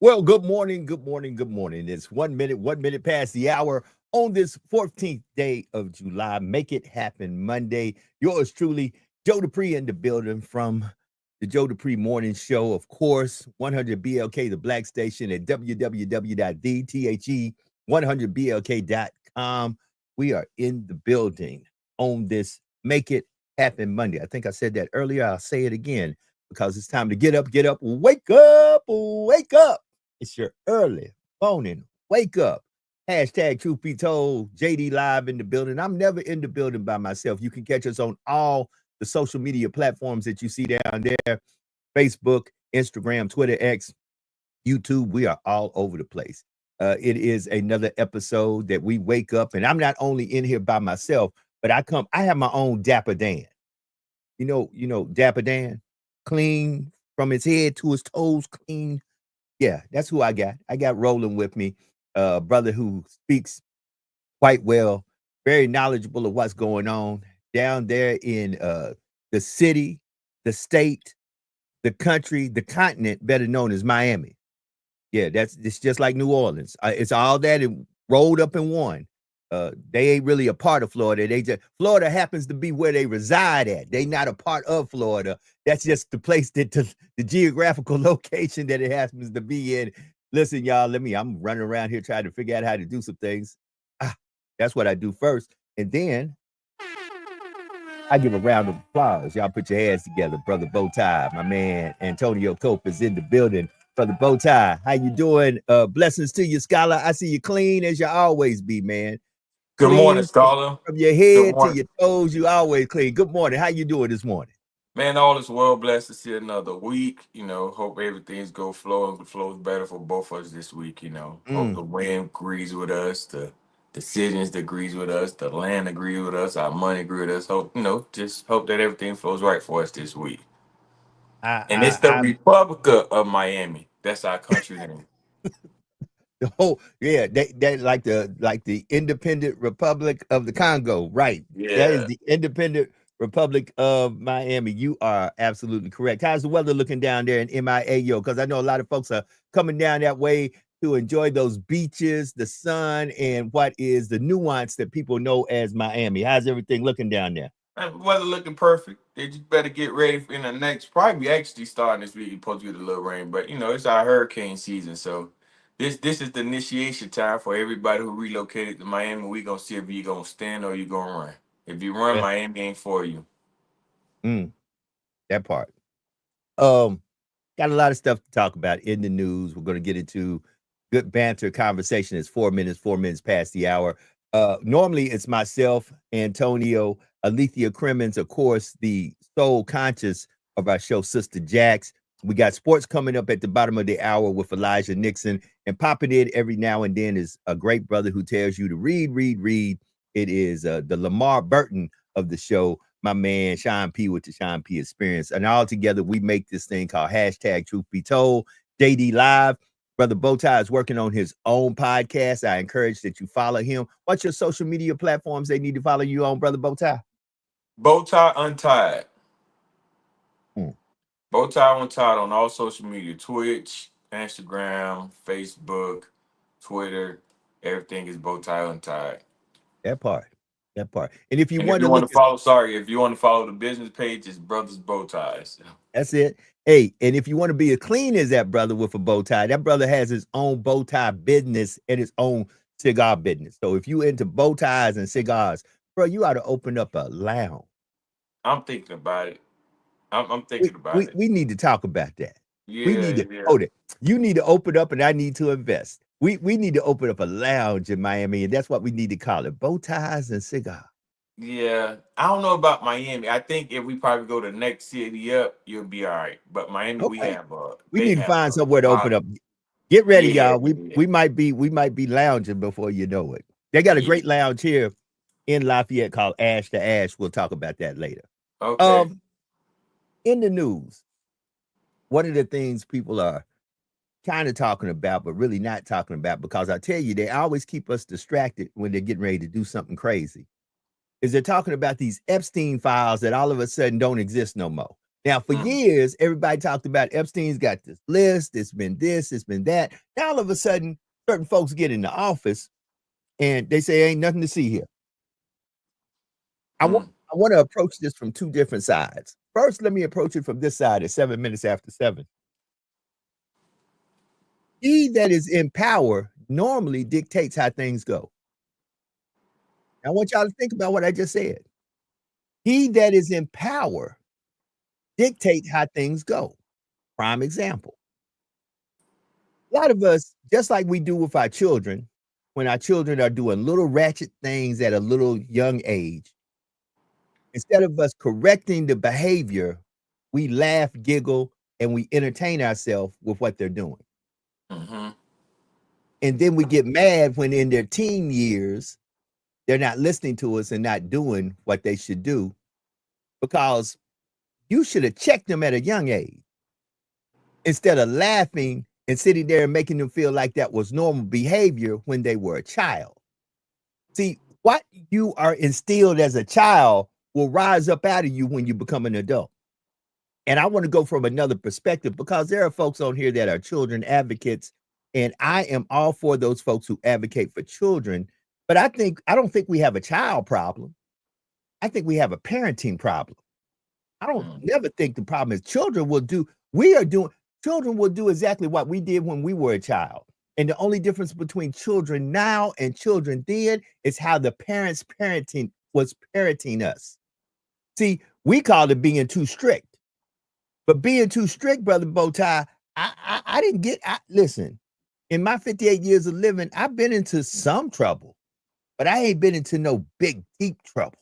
Well, good morning, good morning, good morning. It's 1 minute past the hour on this 14th day of July. Make it happen Monday. Yours truly, Joe Dupree in the building from the Joe Dupree Morning Show, of course, 100 BLK, the Black Station at www.the100blk.com. We are in the building on this Make It Happen Monday. I think I said that earlier. I'll say it again because it's time to get up, wake up, wake up. It's your early morning wake up. Hashtag truth be told, JD live in the building. I'm never in the building by myself. You can catch us on all the social media platforms that you see down there: Facebook, Instagram, Twitter, X, YouTube. We are all over the place. It is another episode that we wake up, and I'm not only in here by myself, but I have my own Dapper Dan. Dapper Dan, clean from his head to his toes, clean. Yeah, that's who I got. I got rolling with me, a brother who speaks quite well, very knowledgeable of what's going on down there in the city, the state, the country, the continent, better known as Miami. Yeah, it's just like New Orleans. It's all that and rolled up in one. They ain't really a part of Florida. Florida happens to be where they reside at. They not a part of Florida. That's just the place the geographical location that it happens to be in. Listen, y'all, I'm running around here trying to figure out how to do some things. That's what I do first. And then I give a round of applause. Y'all put your hands together. Brother Bowtie, my man Antonio Cope is in the building. Brother Bowtie, how you doing? Blessings to you, Scholar. I see you clean as you always be, man. Good morning, Clean Scholar. from your Good head to morning. your toes. You always clean. Good morning. How you doing this morning? Man, all is well. Blessed to see another week. Hope everything's flows better for both of us this week. Hope the wind agrees with us, the citizens agrees with us, the land agrees with us, our money agrees with us. Just hope that everything flows right for us this week. And it's the I'm Republic of Miami. That's our country name. the whole yeah. That like the independent Republic of the Congo, right? That is Yeah. the independent Republic of Miami. You are absolutely correct. How's the weather looking down there in MIA, because I know a lot of folks are coming down that way to enjoy those beaches, the sun, and what is the nuance that people know as Miami. How's everything looking down there? Weather looking perfect. They just better get ready for in the next. Probably actually starting this week. You're supposed to get a little rain, but it's our hurricane season. So this is the initiation time for everybody who relocated to Miami. We gonna see if you gonna stand or you gonna run. If you run, Yeah. Miami ain't for you. That part. Um, got a lot of stuff to talk about in the news. We're going to get into good banter conversation. It's 4 minutes past the hour. Normally it's myself, Antonio, Alethea Crimmins, of course, the soul conscious of our show, Sister Jax. We got sports coming up at the bottom of the hour with Elijah Nixon, and popping in every now and then is a great brother who tells you to read, read, read. It is the Lamar Burton of the show, my man Sean P with the Sean P Experience. And all together, we make this thing called hashtag Truth Be Told. JD Live. Brother Bowtie is working on his own podcast. I encourage that you follow him. What's your social media platforms they need to follow you on, Brother Bowtie? Bowtie Untied. Hmm. Bowtie Untied on all social media: Twitch, Instagram, Facebook, Twitter. Everything is Bowtie Untied. That part. That part. And if you And if want you to want look to at follow, sorry, if you want to follow the business page, it's Brothers Bow Ties. that's it. Hey, and if you want to be as clean as that brother with a bow tie, that brother has his own bow tie business and his own cigar business. So if you into bow ties and cigars, bro, you ought to open up a lounge. I'm thinking about it. I'm We, thinking about we it. we need to talk about that. We Yeah, need to yeah, hold it. You need to open up, and I need to invest. We need to open up a lounge in Miami, and that's what we need to call it: bow ties and cigar. yeah. I don't know about Miami. I think if we probably go to the next city up, you'll be all right. But Miami, we Okay, have we they need to have find a somewhere to open lot. up. Get ready, Yeah, y'all. We might be lounging before you know it. They got a yeah. great lounge here in Lafayette called Ash to Ash. We'll talk about that later. Okay. Um, in the news, one of the things people are kind of talking about, but really not talking about, because I tell you, they always keep us distracted when they're getting ready to do something crazy, is they're talking about these Epstein files that all of a sudden don't exist no more. Now, for years, everybody talked about Epstein's got this list, it's been this, it's been that. Now, all of a sudden, certain folks get in the office and they say, ain't nothing to see here. I want to approach this from two different sides. First, let me approach it from this side at 7 minutes after 7. He that is in power normally dictates how things go. I want y'all to think about what I just said. He that is in power dictate how things go. Prime example. A lot of us, just like we do with our children, when our children are doing little ratchet things at a little young age, instead of us correcting the behavior, we laugh, giggle, and we entertain ourselves with what they're doing. And then we get mad when in their teen years, they're not listening to us and not doing what they should do, because you should have checked them at a young age instead of laughing and sitting there and making them feel like that was normal behavior when they were a child. See, what you are instilled as a child will rise up out of you when you become an adult. And I want to go from another perspective, because there are folks on here that are children advocates, and I am all for those folks who advocate for children. But I don't think we have a child problem. I think we have a parenting problem. I don't never think the problem is children will do exactly what we did when we were a child. And the only difference between children now and children then is how the parents was parenting us. See, we called it being too strict. But being too strict, Brother Bowtie, I didn't get, listen, in my 58 years of living, I've been into some trouble, but I ain't been into no big, deep trouble.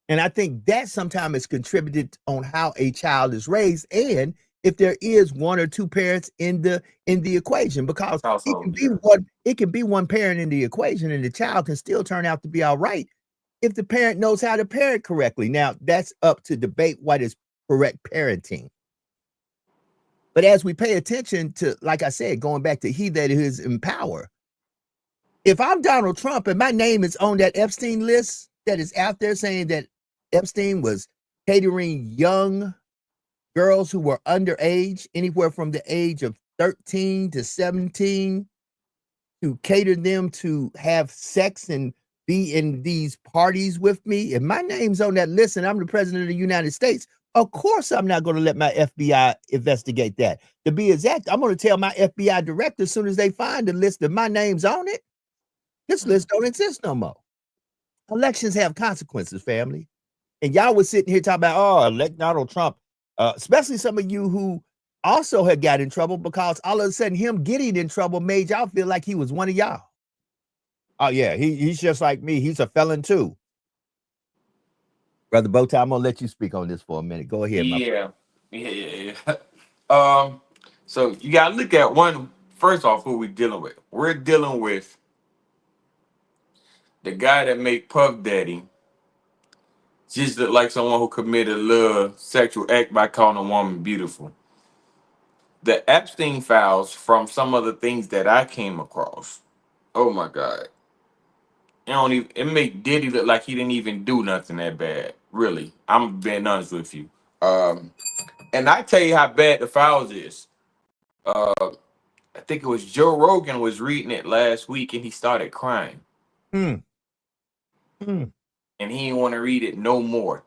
And I think that sometimes is contributed on how a child is raised, and if there is one or two parents in the equation, because it can be one parent in the equation, and the child can still turn out to be all right if the parent knows how to parent correctly. Now, that's up to debate what is correct parenting. But as we pay attention to, like I said, going back to he that is in power, if I'm Donald Trump and my name is on that Epstein list that is out there saying that Epstein was catering young girls who were underage, anywhere from the age of 13 to 17, to cater them to have sex and be in these parties with me, if my name's on that list and I'm the president of the United States, of course I'm not going to let my FBI investigate that. To be exact, I'm going to tell my FBI director as soon as they find the list that my name's on it, this list don't exist no more. Elections have consequences, family. And y'all was sitting here talking about, oh, elect Donald Trump, especially some of you who also had got in trouble, because all of a sudden him getting in trouble made y'all feel like he was one of y'all. Oh, yeah, he's just like me. He's a felon too. Brother Bowtie, I'm going to let you speak on this for a minute. Go ahead. Yeah. So you got to look at first off, who we're dealing with. We're dealing with the guy that made Puff Daddy just look like someone who committed a little sexual act by calling a woman beautiful. The Epstein files, from some of the things that I came across, oh my God. It made Diddy look like he didn't even do nothing that bad. Really. I'm being honest with you. And I tell you how bad the files is. I think it was Joe Rogan was reading it last week and he started crying. And he didn't want to read it no more.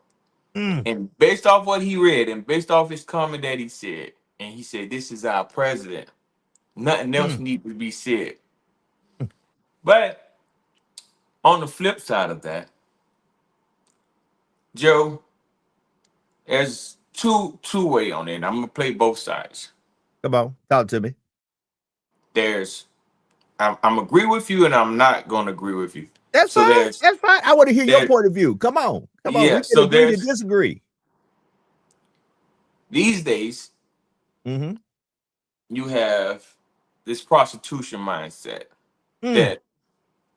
And based off what he read and based off his comment that he said, and he said, this is our president. Nothing else needs to be said. But on the flip side of that, Joe, there's two-way on it. And I'm gonna play both sides. Come on, talk to me. I'm agree with you, and I'm not gonna agree with you. That's fine. That's fine. I want to hear your point of view. Come on. Yeah, we can agree to disagree. These days, you have this prostitution mindset that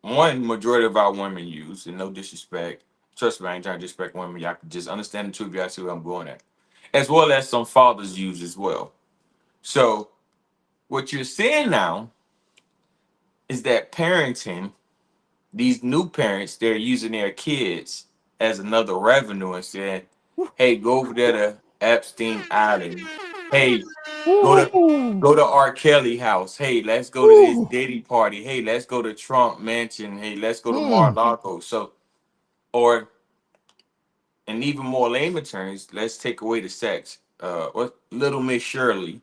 one majority of our women use, and no disrespect. Trust me, I ain't trying to disrespect women. Y'all can just understand the truth. Y'all see where I'm going at. As well as some fathers use as well. So what you're seeing now is that parenting, these new parents, they're using their kids as another revenue and saying, hey, go over there to Epstein Island. Hey, go to Ooh. go to R. Kelly house. Hey, let's go to this Ooh. Diddy party. Hey, let's go to Trump mansion. Hey, let's go to Mm. Mar-a-Lago. So, or in even more layman terms, let's take away the sex. What Little Miss Shirley,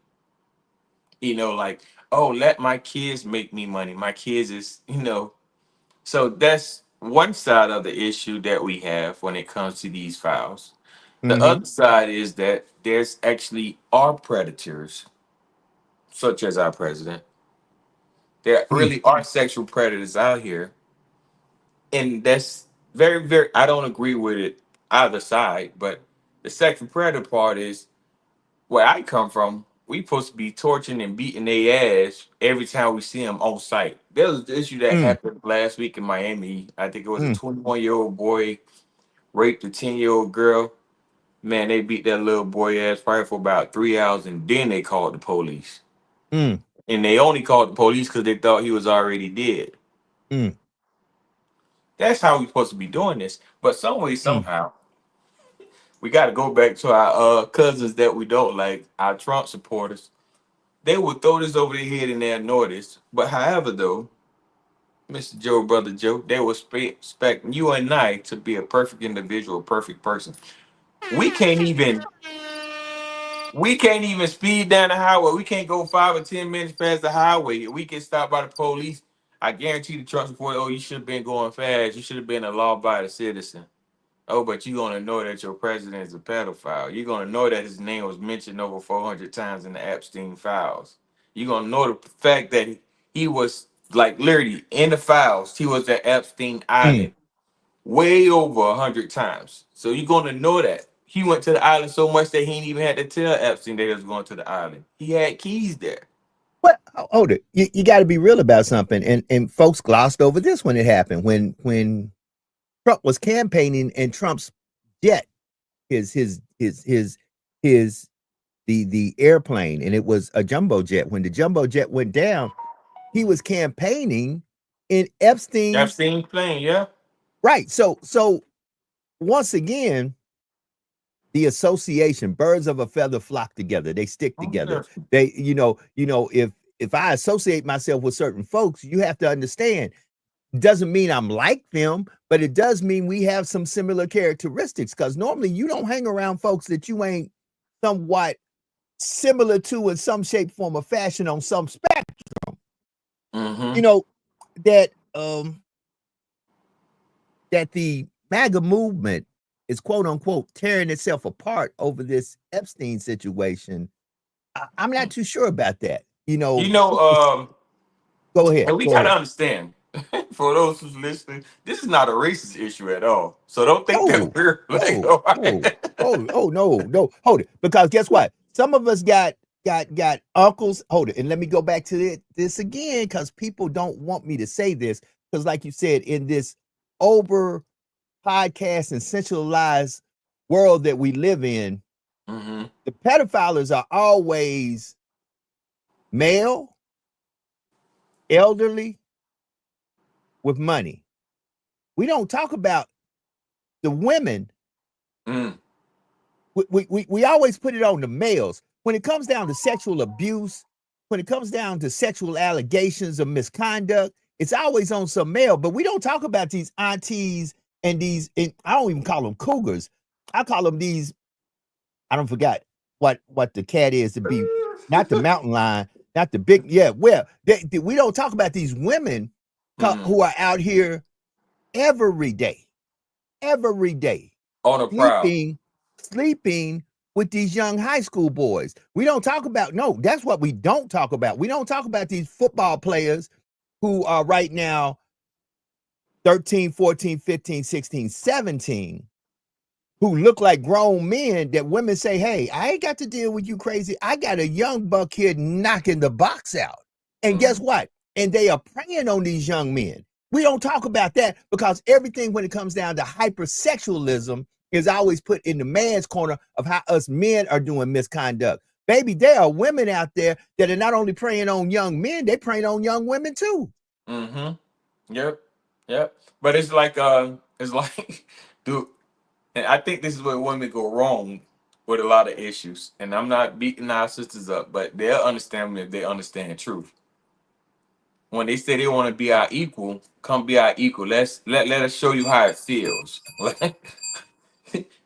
like, oh, let my kids make me money. My kids is. So that's one side of the issue that we have when it comes to these files. The Mm-hmm. other side is that there's actually are predators, such as our president. There Mm. really are sexual predators out here, and that's very, very. I don't agree with it either side, but the sexual predator part is where I come from. We supposed to be torturing and beating their ass every time we see them on site. There was the issue that Mm. happened last week in Miami. I think it was a Mm. 21-year-old boy raped a 10-year-old girl. Man, they beat that little boy ass probably for about 3 hours, and then they called the police. Mm. And they only called the police because they thought he was already dead. Mm. That's how we supposed to be doing this. But some way, Mm. somehow, we got to go back to our cousins that we don't like, our Trump supporters. They will throw this over their head and they'll ignore this. But however, though, Mr. Joe, Brother Joe, they will expect you and I to be a perfect individual, a perfect person. We can't even We can't even speed down the highway. We can't go 5 or 10 minutes past the highway. We get stopped by the police. I guarantee the truck support, oh, you should have been going fast. You should have been a law-abiding citizen. Oh, but you're gonna know that your president is a pedophile. You're gonna know that his name was mentioned over 400 times in the Epstein files. You're gonna know the fact that he was like literally in the files. He was at Epstein Mm. Island way over 100 times. So you're gonna know that he went to the island so much that he ain't even had to tell Epstein that he was going to the island. He had keys there. What? Hold it. You got to be real about something, and folks glossed over this when it happened when Trump was campaigning and Trump's jet, his the airplane, and it was a jumbo jet. When the jumbo jet went down, he was campaigning in Epstein's Epstein plane, yeah. right. So once again, the association, birds of a feather flock together. They stick Oh, together. yeah. They, if I associate myself with certain folks, you have to understand. Doesn't mean I'm like them, but it does mean we have some similar characteristics. Because normally you don't hang around folks that you ain't somewhat similar to in some shape, form, or fashion on some spectrum. You Mm-hmm. know that that the MAGA movement is quote unquote tearing itself apart over this Epstein situation. I'm not too sure about that. You know, Go ahead. and we Go gotta ahead. understand, for those who's listening, this is not a racist issue at all. So don't think that Oh, we're like, oh, oh, oh, no, no. Hold it. Because guess what? Some of us got uncles. Hold it. And let me go back to this again, because people don't want me to say this. Because, like you said, in this over podcast and centralized world that we live in, mm-hmm. the pedophiles are always male, elderly, with money. We don't talk about the women. Mm. We always put it on the males. When it comes down to sexual abuse, when it comes down to sexual allegations of misconduct, it's always on some male. But we don't talk about these aunties and and I don't even call them cougars. I call them these. I don't forget what the cat is to be, not the mountain lion, not the big. Yeah, well, we don't talk about these women Mm. who are out here every day, every day On a prowl. sleeping, sleeping with these young high school boys. We don't talk about, no, that's what we don't talk about. We don't talk about these football players who are right now 13, 14, 15, 16, 17, who look like grown men that women say, hey, I ain't got to deal with you crazy. I got a young buck here knocking the box out. And guess Mm. what? And they are preying on these young men. We don't talk about that because everything when it comes down to hypersexualism is always put in the man's corner of how us men are doing misconduct. Baby, there are women out there that are not only preying on young men, they preying on young women too. Mm-hmm. Yep. Yep. But it's like, dude, and I think this is where women go wrong. with a lot of issues. And I'm not beating our sisters up, but they'll understand me if they understand the truth. When they say they want to be our equal, come be our equal. Let us show you how it feels.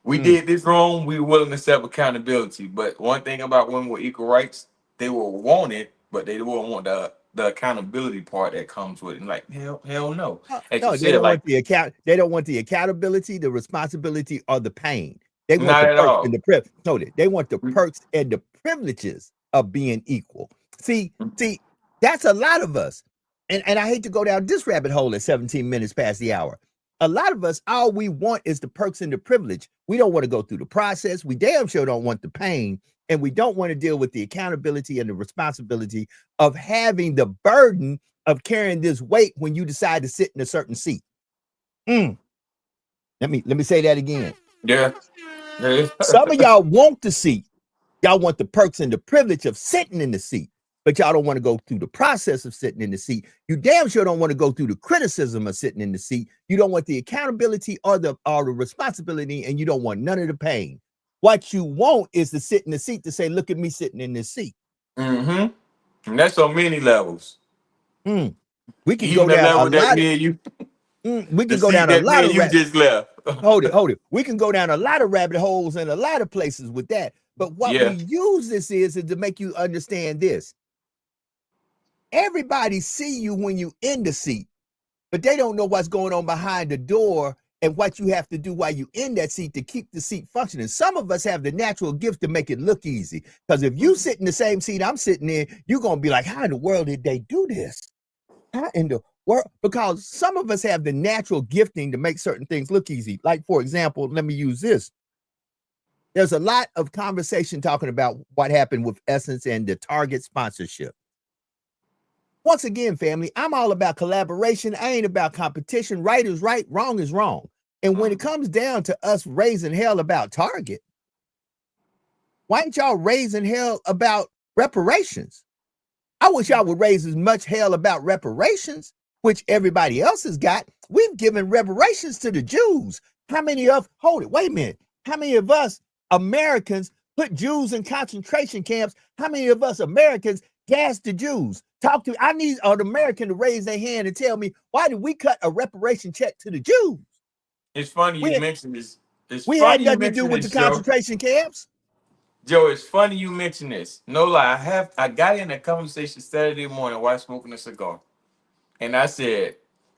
We did this wrong. We were willing to accept accountability. But one thing about women with equal rights, they will want it, but they won't want the accountability part that comes with it. And like hell no. As you No, they said, don't like want the they don't want the accountability, the responsibility, or the pain. They want not the at perks and all. the privilege. No, they want the perks and the privileges of being equal. See, that's a lot of us. And I hate to go down this rabbit hole at 17 minutes past the hour. A lot of us, all we want is the perks and the privilege. We don't want to go through the process. We damn sure don't want the pain. And we don't want to deal with the accountability and the responsibility of having the burden of carrying this weight when you decide to sit in a certain seat. Let me say that again. Yeah. Some of y'all want the seat. Y'all want the perks and the privilege of sitting in the seat, but y'all don't want to go through the process of sitting in the seat. You damn sure don't want to go through the criticism of sitting in the seat. You don't want the accountability or the responsibility, and you don't want none of the pain. What you want is to sit in the seat to say, look at me sitting in this seat. And that's on many levels. We can Even go the down a level that lot. me and you, We the can go seat down a that me lot and of you just left. hold it. We can go down a lot of rabbit holes and a lot of places with that. But what we Yeah. use this is to make you understand this. Everybody see you when you in the seat, but they don't know what's going on behind the door and what you have to do while you in that seat to keep the seat functioning. Some of us have the natural gift to make it look easy. Because if you sit in the same seat I'm sitting in, you're going to be like, how in the world did they do this? How in the world? Because some of us have the natural gifting to make certain things look easy. Like, for example, let me use this. There's a lot of conversation talking about what happened with Essence and the Target sponsorship. Once again, family, I'm all about collaboration. I ain't about competition. Right is right, wrong is wrong. And when it comes down to us raising hell about Target, why ain't y'all raising hell about reparations? I wish y'all would raise as much hell about reparations, which everybody else has got. We've given reparations to the Jews. How many of, hold it, wait a minute. How many of us Americans put Jews in concentration camps? How many of us Americans gassed the Jews? I need an American to raise their hand and tell me, why did we cut a reparation check to the Jews? It's funny you mentioned this. It's We had funny you nothing to do mentioned with the this, Joe. concentration camps. Joe, it's funny you mentioned this. No lie, I got in a conversation Saturday morning while smoking a cigar. And I said,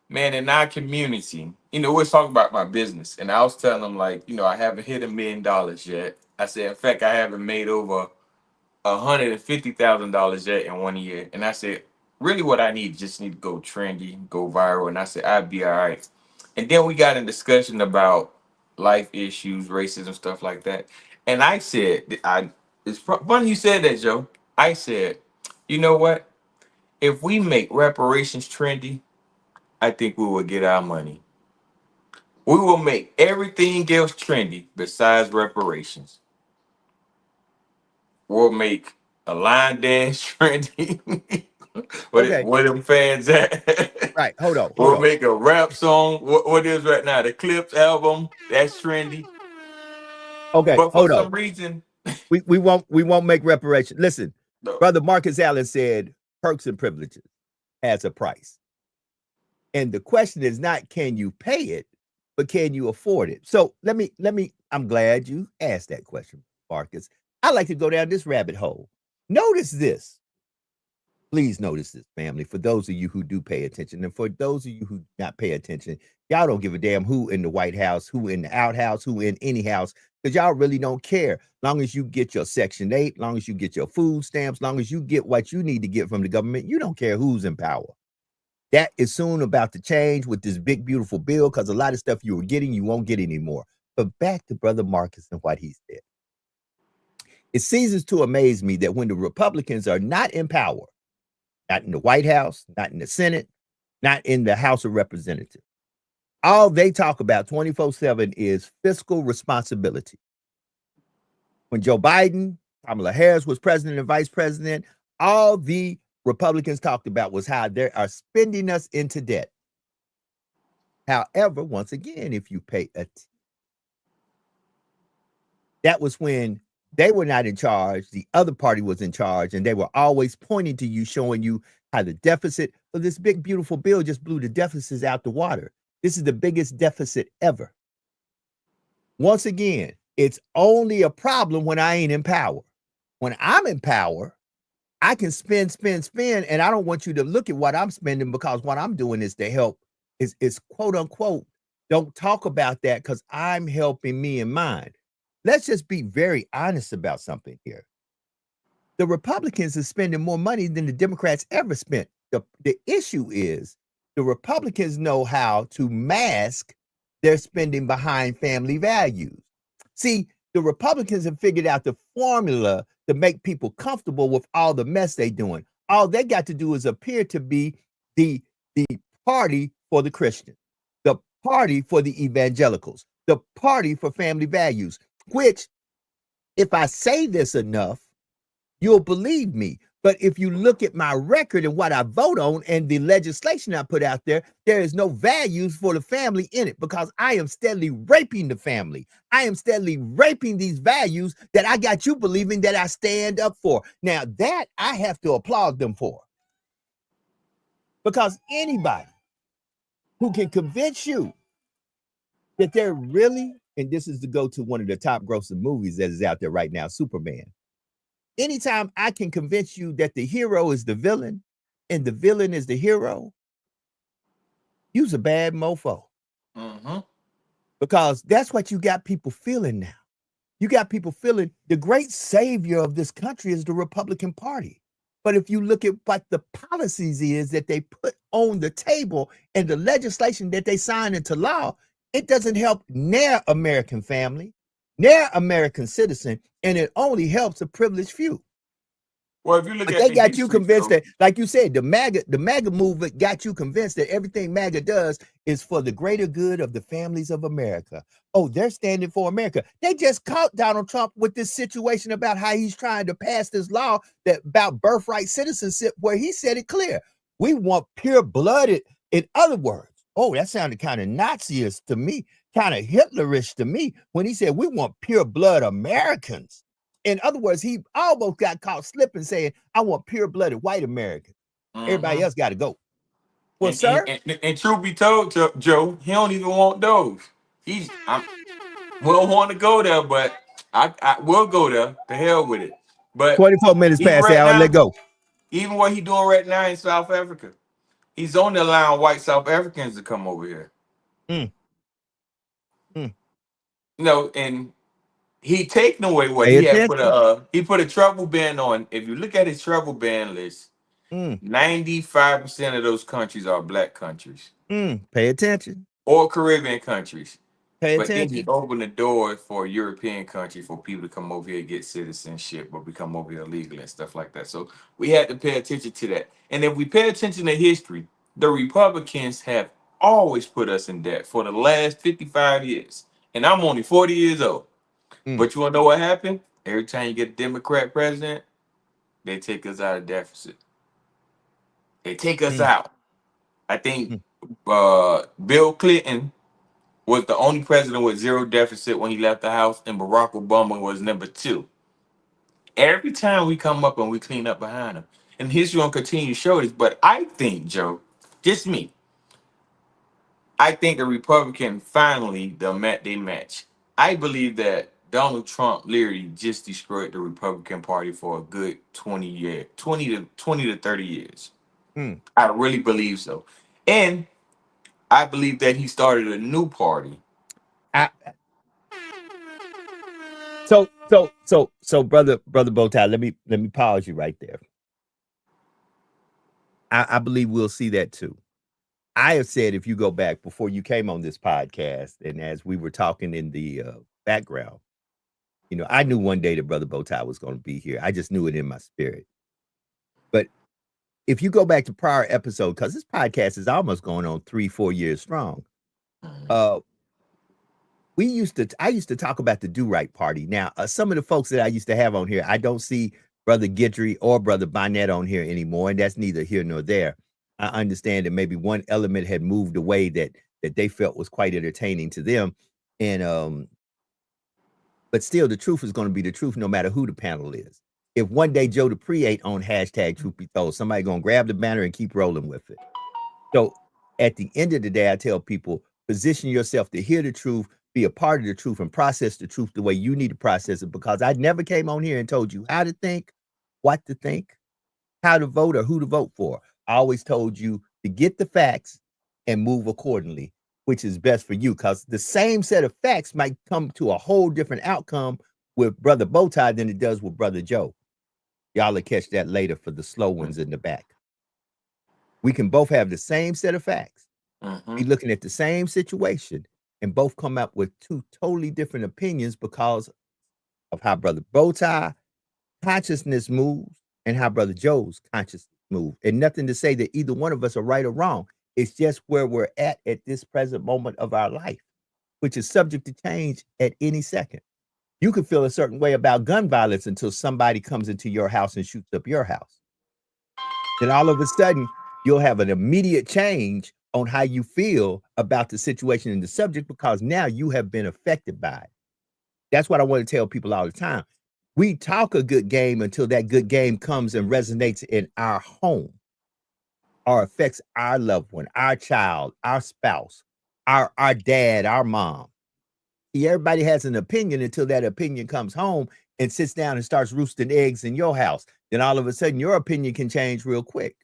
man, in our community, we're talking about my business. And I was telling them, like, I haven't hit $1 million yet. I said, in fact, I haven't made over $150,000 yet in 1 year. And I said, really what I need, just need to go trendy, go viral. And I said, I'd be all right. And then we got in discussion about life issues, racism, stuff like that. And I said, it's funny you said that, Joe. I said, you know what? If we make reparations trendy, I think we will get our money. We will make everything else trendy besides reparations. We'll make a line dance trendy. Okay, Where them fans at? right. Hold We'll on. make a rap song. What is right now? The Clips album. That's trendy. Okay, But for hold on. some reason, We won't make reparation. Listen, no. Brother Marcus Allen said perks and privileges has a price. And the question is not can you pay it, but can you afford it? So let me I'm glad you asked that question, Marcus. I like to go down this rabbit hole. Notice this. Please notice this, family, for those of you who do pay attention. And for those of you who not pay attention, y'all don't give a damn who in the White House, who in the outhouse, who in any house, because y'all really don't care. Long as you get your Section 8, long as you get your food stamps, long as you get what you need to get from the government, you don't care who's in power. That is soon about to change with this big, beautiful bill, because a lot of stuff you were getting, you won't get anymore. But back to Brother Marcus and what he said. It ceases to amaze me that when the Republicans are not in power, not in the White House, not in the Senate, not in the House of Representatives, all they talk about 24/7 is fiscal responsibility. When Joe Biden, Kamala Harris was president and vice president, all the Republicans talked about was how they are spending us into debt. However, once again, if you pay attention, that was when They were not in charge. The other party was in charge, and they were always pointing to you, showing you how the deficit of this big, beautiful bill just blew the deficits out the water. This is the biggest deficit ever. Once again, it's only a problem when I ain't in power. When I'm in power, I can spend, and I don't want you to look at what I'm spending, because what I'm doing is to help, is quote unquote, don't talk about that because I'm helping me and mine. Let's just be very honest about something here. The Republicans are spending more money than the Democrats ever spent. The issue is the Republicans know how to mask their spending behind family values. See, the Republicans have figured out the formula to make people comfortable with all the mess they're doing. All they got to do is appear to be the party for the Christians, the party for the evangelicals, the party for family values, which, if I say this enough, you'll believe me. But if you look at my record and what I vote on and the legislation I put out there, there is no values for the family in it, because I am steadily raping the family. I am steadily raping these values that I got you believing that I stand up for. Now, that I have to applaud them for. Because anybody who can convince you that they're really, and this is to go to one of the top grossing movies that is out there right now, Superman. Anytime I can convince you that the hero is the villain and the villain is the hero, you's a bad mofo. Because that's what you got people feeling now. You got people feeling the great savior of this country is the Republican Party. But if you look at what the policies is that they put on the table and the legislation that they sign into law, it doesn't help near American family, near American citizen, and it only helps a privileged few. Well, if you look But at they got you convinced that, like you said, the MAGA movement got you convinced that everything MAGA does is for the greater good of the families of America. Oh, they're standing for America. They just caught Donald Trump with this situation about how he's trying to pass this law that about birthright citizenship, where he said it clear. We want pure-blooded. In other words, oh, that sounded kind of Nazi-ish to me, kind of Hitlerish to me, when he said we want pure blood Americans. In other words, he almost got caught slipping, saying, I want pure-blooded white Americans. Everybody else got to go. Well, sir. And truth be told, Joe, he don't even want those. We don't want to go there, but I will go there. The hell with it. But 24 minutes past the hour, let go. Even what he's doing right now in South Africa, he's only allowing white South Africans to come over here. And he taking away what he had he put a travel ban on. If you look at his travel ban list, 95% of those countries are black countries. Pay attention. Or Caribbean countries. Pay but attention. Then he opened the door for a European country for people to come over here and get citizenship or become over here legally and stuff like that. So we had to pay attention to that. And if we pay attention to history, the Republicans have always put us in debt for the last 55 years. And I'm only 40 years old. But you want to know what happened? Every time you get a Democrat president, they take us out of deficit. They take us out. I think Bill Clinton was the only president with zero deficit when he left the house, and Barack Obama was number 2. Every time we come up and we clean up behind him, and history will continue to show this. But I think, Joe, just me, I think the Republican finally they match. I believe that Donald Trump literally just destroyed the Republican Party for a good 20 to 30 years. I really believe so. And I believe that he started a new party. So brother Bowtie, let me pause you right there. I believe we'll see that too. I have said, if you go back before you came on this podcast, and as we were talking in the background, I knew one day that Brother Bowtie was going to be here. I just knew it in my spirit. But if you go back to prior episode, because this podcast is almost going on 3-4 years strong, I used to talk about the Do Right Party. Now, some of the folks that I used to have on here, I don't see Brother Guidry or Brother Bonnet on here anymore, and that's neither here nor there. I understand that maybe one element had moved away that they felt was quite entertaining to them. And But still, the truth is going to be the truth no matter who the panel is. If one day Joe Dupree ain't on hashtag truth be told, somebody going to grab the banner and keep rolling with it. So at the end of the day, I tell people, position yourself to hear the truth, be a part of the truth, and process the truth the way you need to process it, because I never came on here and told you how to think, what to think, how to vote, or who to vote for. I always told you to get the facts and move accordingly, which is best for you, because the same set of facts might come to a whole different outcome with Brother Bowtie than it does with Brother Joe. Y'all will catch that later for the slow ones in the back. We can both have the same set of facts, be looking at the same situation, and both come up with two totally different opinions because of how Brother Bowtie consciousness moves and how Brother Joe's consciousness moves. And nothing to say that either one of us are right or wrong. It's just where we're at this present moment of our life, which is subject to change at any second. You can feel a certain way about gun violence until somebody comes into your house and shoots up your house. Then all of a sudden, you'll have an immediate change on how you feel about the situation and the subject, because now you have been affected by it. That's what I want to tell people all the time. We talk a good game until that good game comes and resonates in our home or affects our loved one, our child, our spouse, our dad, our mom. See, everybody has an opinion until that opinion comes home and sits down and starts roosting eggs in your house. Then all of a sudden, your opinion can change real quick.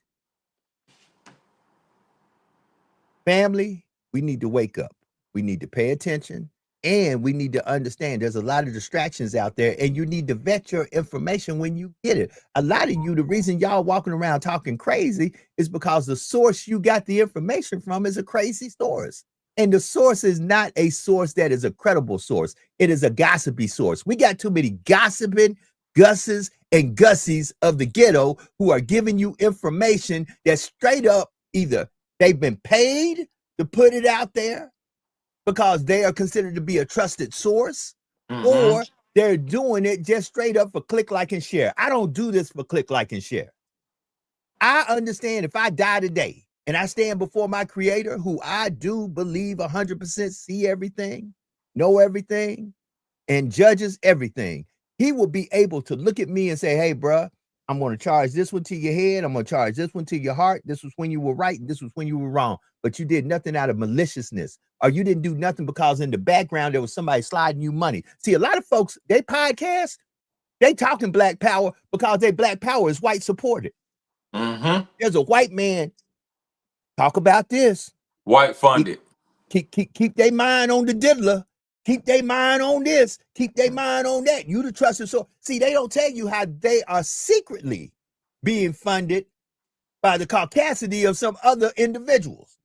Family, we need to wake up. We need to pay attention, and we need to understand there's a lot of distractions out there, and you need to vet your information when you get it. A lot of you, the reason y'all walking around talking crazy is because the source you got the information from is a crazy source. And the source is not a source that is a credible source. It is a gossipy source. We got too many gossiping Gusses and Gussies of the ghetto who are giving you information that straight up either they've been paid to put it out there because they are considered to be a trusted source, or they're doing it just straight up for click, like, and share. I don't do this for click, like, and share. I understand if I die today and I stand before my creator, who I do believe 100% see everything, know everything, and judges everything, he will be able to look at me and say, hey, bruh, I'm going to charge this one to your head. I'm going to charge this one to your heart. This was when you were right. And this was when you were wrong. But you did nothing out of maliciousness, or you didn't do nothing because in the background there was somebody sliding you money. See, a lot of folks, they podcast, they talking Black Power because their Black Power is white supported. There's a white man talk about this. White funded. Keep their mind on the diddler. Keep their mind on this. Keep their mind on that. You the trusted source. See, they don't tell you how they are secretly being funded by the caucasity of some other individuals.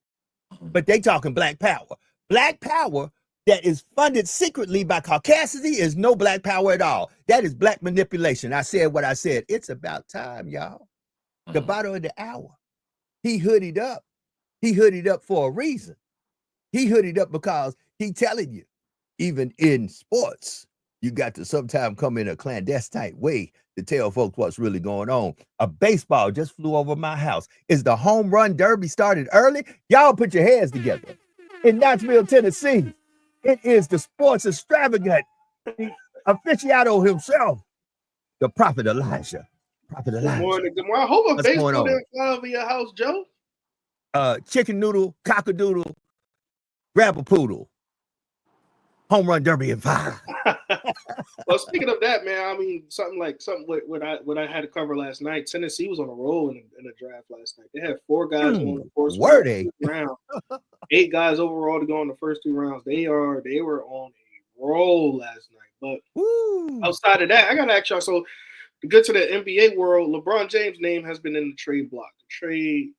But they talking Black Power. Black Power that is funded secretly by caucasity is no Black Power at all. That is Black manipulation. I said what I said. It's about time, y'all. The bottom of the hour. He hoodied up. He hoodied up for a reason. He hoodied up because he telling you, even in sports, you got to sometimes come in a clandestine way to tell folks what's really going on. A baseball just flew over my house. Is the home run derby started early? Y'all put your hands together. In Knoxville, Tennessee, it is the sports extravagant, the aficionado himself, the Prophet Elijah. Prophet Elijah. Good morning. Good morning. I hope a baseball didn't fly over your house, Joe. Chicken noodle, cockadoodle, grab a poodle. Home run derby in 5. Well, speaking of that, man, I mean, something what I had to cover last night. Tennessee was on a roll in the draft last night. They had 4 guys on the first round, 8 guys overall to go in the first 2 rounds. They were on a roll last night. But outside of that, I gotta ask y'all. So to get to the NBA world, LeBron James' name has been in the trade block, the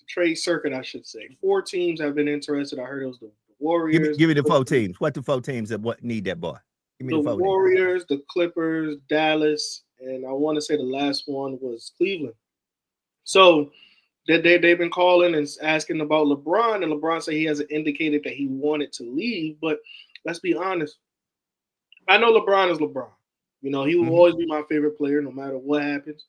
trade circuit, I should say. 4 teams have been interested. I heard it was the Warriors. Give me the 4 teams. What the 4 teams that need that boy? Give me the Warriors, the Clippers, Dallas, and I want to say the last one was Cleveland. So they've been calling and asking about LeBron, and LeBron said he hasn't indicated that he wanted to leave. But let's be honest. I know LeBron is LeBron. You know, he will always be my favorite player no matter what happens.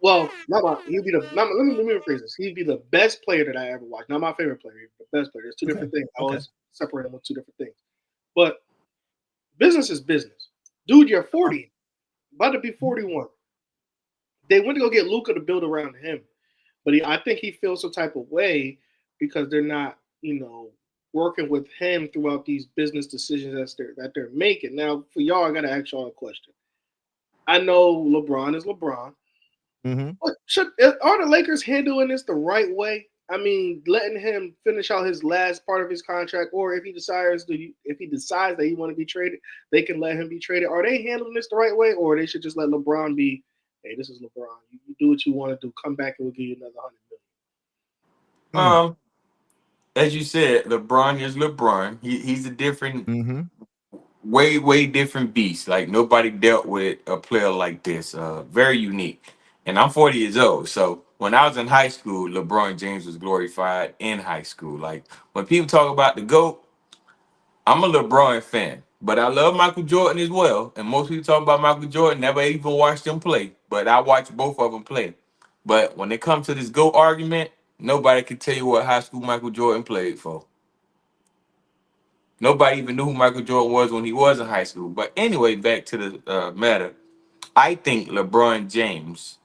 Well, let me rephrase this. He'd be the best player that I ever watched. Not my favorite player, the best player. There's 2 different things. I always separate them with 2 different things. But Business is business. Dude, you're 40, about to be 41. They went to go get Luka to build around him. But I think he feels some type of way because they're not, working with him throughout these business decisions that they're making. Now, for y'all, I gotta ask y'all a question. I know LeBron is LeBron, but are the Lakers handling this the right way? I mean, letting him finish out his last part of his contract, or if he decides that he want to be traded, they can let him be traded. Are they handling this the right way, or they should just let LeBron be? Hey, this is LeBron. You do what you want to do. Come back and we'll give you another 100 million. As you said, LeBron is LeBron. He's a different, Mm-hmm. way different beast. Like nobody dealt with a player like this. Very unique. And I'm 40 years old, so when I was in high school, LeBron James was glorified in high school. Like when people talk about the GOAT, I'm a LeBron fan, but I love Michael Jordan as well. And most people talk about Michael Jordan, never even watched him play, but I watched both of them play. But when it comes to this GOAT argument, nobody can tell you what high school Michael Jordan played for. Nobody even knew who Michael Jordan was when he was in high school. But anyway, back to the matter. I think LeBron James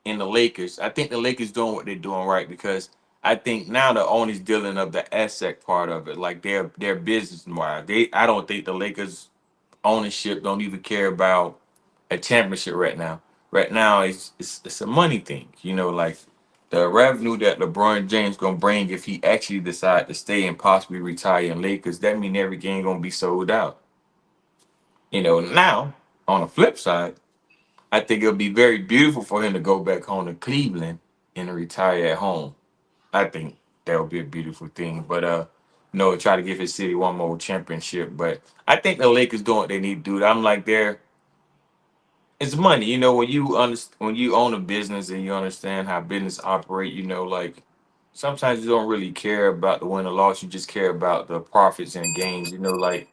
and the Lakers, I think the Lakers doing what they're doing right because I think now the owners dealing of the asset part of it, like their business wise. I don't think the Lakers ownership don't even care about a championship right now. Right now, it's a money thing. Like the revenue that LeBron James gonna bring if he actually decide to stay and possibly retire in Lakers. That mean every game gonna be sold out. Now on the flip side, I think it'll be very beautiful for him to go back home to Cleveland and retire at home. I think that would be a beautiful thing. But no, try to give his city one more championship. But I think the Lakers doing what they need to do. I'm like it's money. When you own a business and you understand how business operate, like sometimes you don't really care about the win or loss. You just care about the profits and gains. Like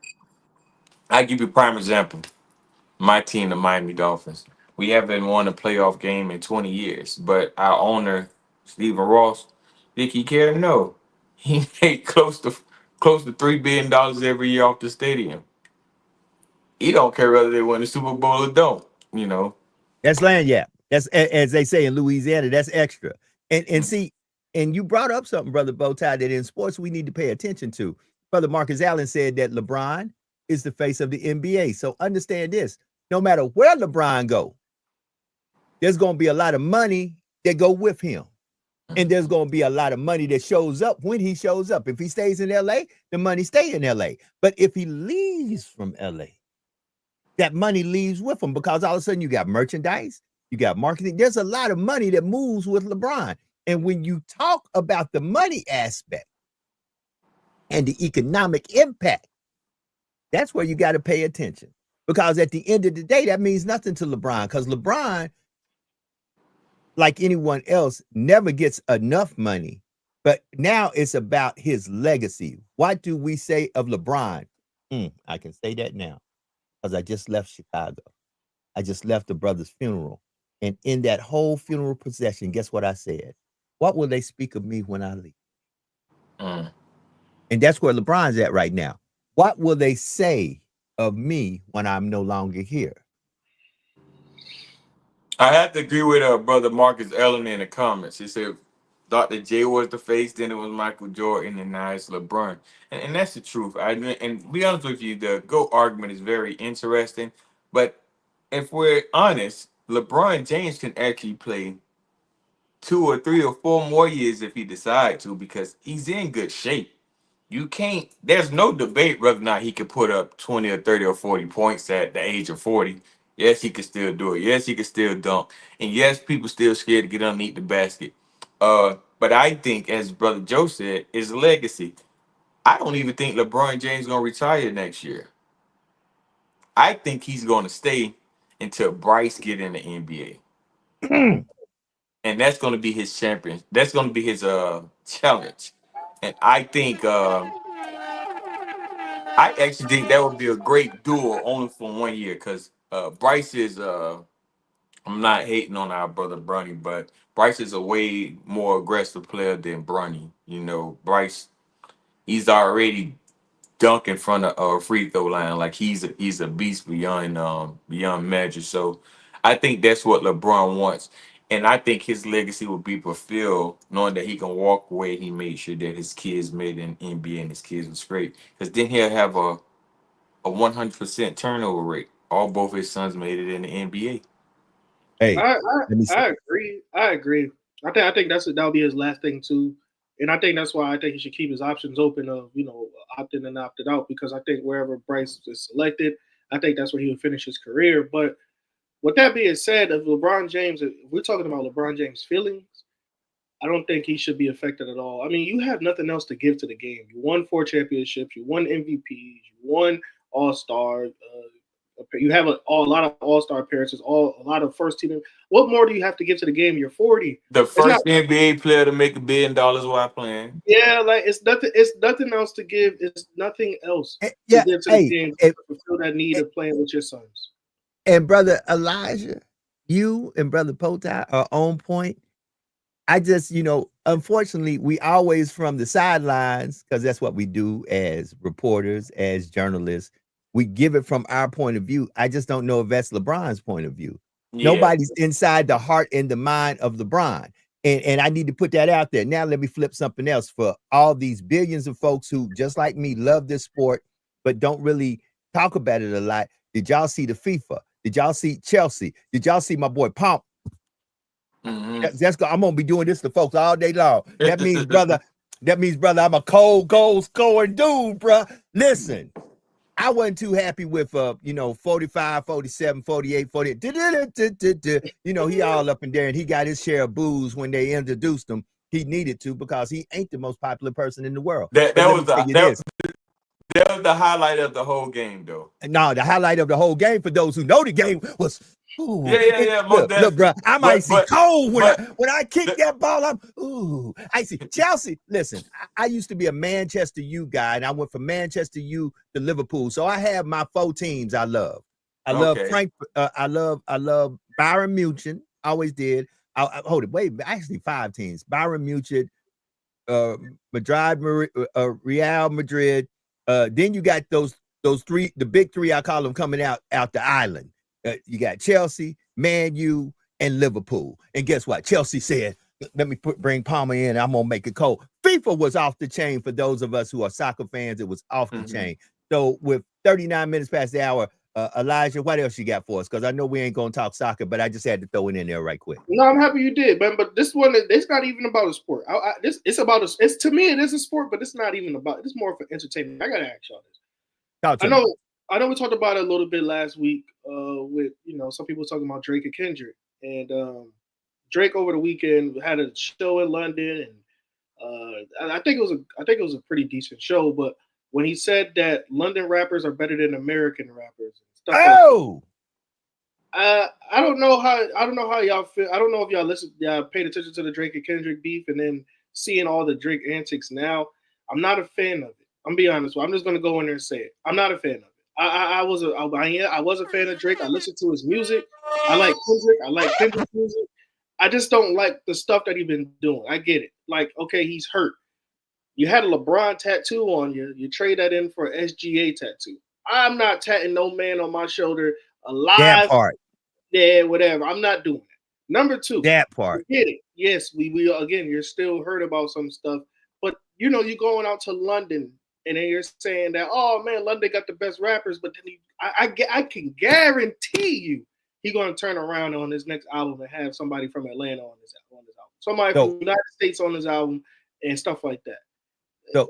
I give you a prime example. My team, the Miami Dolphins. We haven't won a playoff game in 20 years, but our owner, Stephen Ross, think he care to know. He made close to $3 billion every year off the stadium. He don't care whether they win the Super Bowl or don't. That's land yap. That's as they say in Louisiana. That's extra. And see, and you brought up something, brother Bowtie, that in sports we need to pay attention to. Brother Marcus Allen said that LeBron is the face of the NBA. So understand this: no matter where LeBron go, there's going to be a lot of money that go with him. And there's going to be a lot of money that shows up when he shows up. If he stays in LA, the money stay in LA. But if he leaves from LA, that money leaves with him because all of a sudden you got merchandise, you got marketing. There's a lot of money that moves with LeBron. And when you talk about the money aspect and the economic impact, that's where you got to pay attention. Because at the end of the day, that means nothing to LeBron because LeBron, like anyone else, never gets enough money. But now it's about his legacy. What do we say of LeBron? I can say that now because I just left Chicago. I just left the brother's funeral. And in that whole funeral procession, guess what I said? What will they speak of me when I leave? And that's where LeBron's at right now. What will they say of me when I'm no longer here? I have to agree with brother Marcus Allen in the comments. He said Dr. J was the face, then it was Michael Jordan, and now it's LeBron. And that's the truth. And be honest with you, the GOAT argument is very interesting. But if we're honest, LeBron James can actually play 2 or 3 or 4 more years if he decides to because he's in good shape. There's no debate whether or not he could put up 20 or 30 or 40 points at the age of 40. Yes, he could still do it. Yes, he could still dunk. And yes, people still scared to get underneath the basket. But I think, as Brother Joe said, is legacy. I don't even think LeBron James gonna retire next year. I think he's gonna stay until Bryce get in the NBA. And that's gonna be his champion. That's gonna be his challenge. And I actually think that would be a great duel only for 1 year because Bryce is I'm not hating on our brother Bronny, but Bryce is a way more aggressive player than Bronny. Bryce, he's already dunk in front of a free throw line. Like he's a beast beyond measure. So I think that's what LeBron wants. And I think his legacy will be fulfilled knowing that he can walk away. He made sure that his kids made an NBA and his kids was great. Because then he'll have a 100% turnover rate. All both his sons made it in the NBA. Hey, I agree. I think that'll be his last thing too. And I think that's why I think he should keep his options open of, opting and opted out, because I think wherever Bryce is selected, I think that's where he would finish his career. But with that being said, if we're talking about LeBron James' feelings, I don't think he should be affected at all. I mean, you have nothing else to give to the game. You won 4 championships, you won MVPs, you won All-Star. You have a lot of All-Star appearances, a lot of first team. What more do you have to give to the game? You're 40. The first NBA player to make $1 billion while playing. Yeah, like it's nothing else to give. It's nothing else to give to the game to fulfill that need of playing with your sons. And brother Elijah, you and brother Potai are on point. I just, unfortunately, we always from the sidelines, because that's what we do as reporters, as journalists. We give it from our point of view. I just don't know if that's LeBron's point of view. Yeah. Nobody's inside the heart and the mind of LeBron. And I need to put that out there. Now let me flip something else for all these billions of folks who, just like me, love this sport, but don't really talk about it a lot. Did y'all see the FIFA? Did y'all see Chelsea? Did y'all see my boy Pomp? Mm-hmm. I'm gonna be doing this to folks all day long. That means, brother, I'm a cold goal scoring dude, bro. Listen, I wasn't too happy with 45, 47, 48, 48. He all up in there, and he got his share of boos when they introduced him. He needed to, because he ain't the most popular person in the world. That was the highlight of the whole game, though. No, the highlight of the whole game, for those who know the game, was Look, bro, I'm icy cold when I kick that ball. I'm icy. Chelsea, listen, I used to be a Manchester U guy, and I went from Manchester U to Liverpool. So I have my 4 teams I love. I love Frank. I love Bayern Munich. Always did. Actually 5 teams: Bayern Munich, Madrid, Real Madrid. Then you got those 3, the big 3. I call them, coming out the island. You got Chelsea, Man U, and Liverpool. And guess what? Chelsea said, let me bring Palmer in. I'm going to make it cold. FIFA was off the chain for those of us who are soccer fans. It was off the chain. So with 39 minutes past the hour, Elijah, what else you got for us? Because I know we ain't going to talk soccer, but I just had to throw it in there right quick. No, I'm happy you did, man. But this one, it's not even about a sport. It's to me, it is a sport, but it's not even about. It's more for entertainment. I got to ask y'all this. I know we talked about it a little bit last week with, some people talking about Drake and Kendrick. And Drake over the weekend had a show in London, and I think it was a pretty decent show. But when he said that London rappers are better than American rappers, and stuff I don't know how y'all feel. I don't know if y'all paid attention to the Drake and Kendrick beef, and then seeing all the Drake antics now. I'm not a fan of it. I'm be honest. I'm just gonna go in there and say it. I'm not a fan of it. I was a fan of Drake. I listened to his music. I like Kendrick. I like Kendrick's music. I just don't like the stuff that he's been doing. I get it. Like, okay, he's hurt. You had a LeBron tattoo on you. You trade that in for an SGA tattoo. I'm not tatting no man on my shoulder alive. That part. Yeah, whatever. I'm not doing it. Number 2. That part. Get it. Yes, we again, you're still hurt about some stuff. But, you're going out to London, and then you're saying that, oh man, London got the best rappers, but then I can guarantee you he's going to turn around on his next album and have somebody from Atlanta on his album, somebody from the United States on his album, and stuff like that. So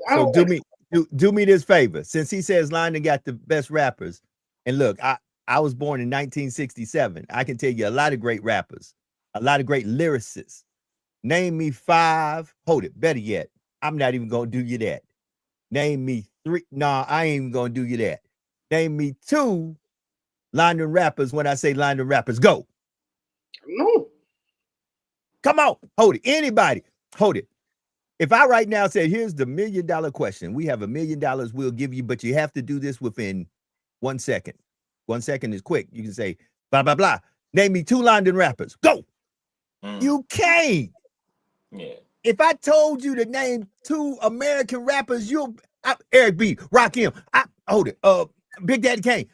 do me this favor, since he says London got the best rappers, and look, I was born in 1967. I can tell you a lot of great rappers, a lot of great lyricists. Name me 5. Hold it. Better yet, I'm not even going to do you that. Name me 3. Nah, I ain't even gonna do you that. Name me 2 London rappers. When I say London rappers, go. No. Come on. Hold it. Anybody. Hold it. If I right now say, here's the $1 million question. We have $1 million we'll give you, but you have to do this within 1 second. 1 second is quick. You can say, blah, blah, blah. Name me 2 London rappers. Go. You can't. Yeah. If I told you to name 2 American rappers, Eric B, Rakim, hold it, Big Daddy Kane,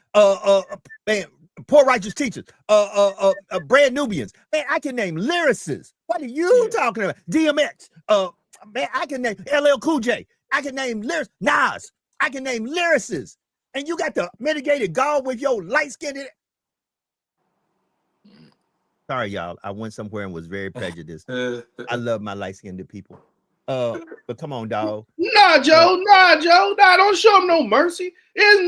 man, Poor Righteous Teachers, Brand Nubians. Man, I can name lyricists. What are you talking about? DMX, man, I can name LL Cool J. I can name lyrics, Nas. I can name lyricists. And you got the mitigated gall with your light-skinned. Sorry, y'all. I went somewhere and was very prejudiced. I love my light-skinned people. But come on, dog. Nah, Joe. Nah, don't show him no mercy. It's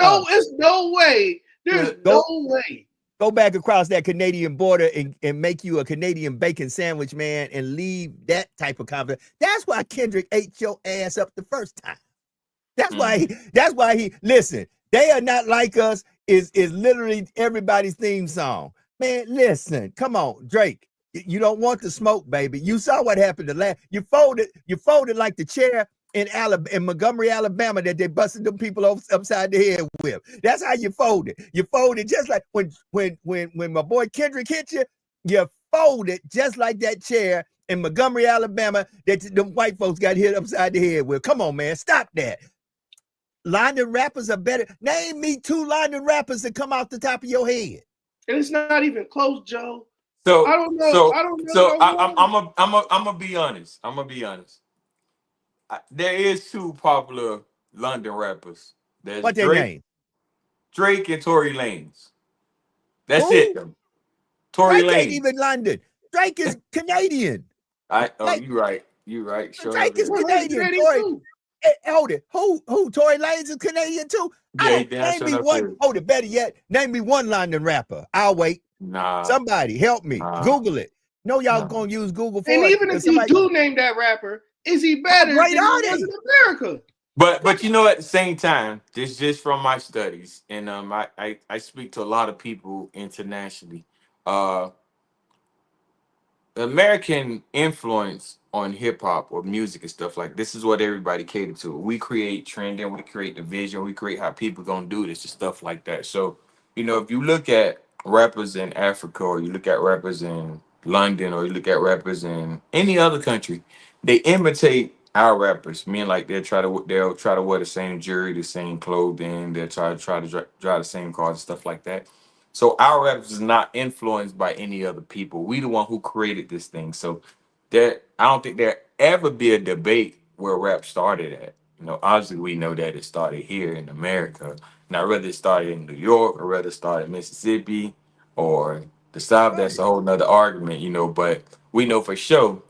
no way. There's no way. Go back across that Canadian border and make you a Canadian bacon sandwich, man, and leave that type of confidence. That's why Kendrick ate your ass up the first time. That's why he listen. They Are Not Like Us is literally everybody's theme song. Man, listen, come on, Drake. You don't want the smoke, baby. You saw what happened to last. You folded like the chair in Montgomery, Alabama, that they busted them people upside the head with. That's how you folded. You folded just like when my boy Kendrick hit you. You folded just like that chair in Montgomery, Alabama, that the white folks got hit upside the head with. Come on, man, stop that. London rappers are better. Name me 2 London rappers that come off the top of your head. And it's not even close, Joe. So I don't know. I'm gonna be honest. There is 2 popular London rappers. There's what their name? Drake and Tory Lanez. That's Who? it. Tory Drake Lanez ain't even London. Drake is Canadian. You right. Sure. Drake is Canadian. Tory, hold it. Who? Tory Lanez is Canadian too. Name me one. Hold it. Better yet, name me one London rapper. I'll wait. Nah. Somebody help me. Google it. No, y'all gonna use Google for and it. Even if you do name that rapper, is he better than he was in America? But you know, at the same time, this just from my studies, and I speak to a lot of people internationally. The American influence on hip hop or music and stuff like this is what everybody cater to. We create trending, we create the vision, we create how people gonna do this and stuff like that. So, if you look at rappers in Africa, or you look at rappers in London, or you look at rappers in any other country, they imitate our rappers. Meaning, like they'll try to wear the same jewelry, the same clothing, they'll try to drive the same cars and stuff like that. So our rappers is not influenced by any other people. We the one who created this thing. So I don't think there ever be a debate where rap started at. Obviously we know that it started here in America. Now, whether it started in New York or whether it started in Mississippi or the South, that's a whole nother argument, but we know for sure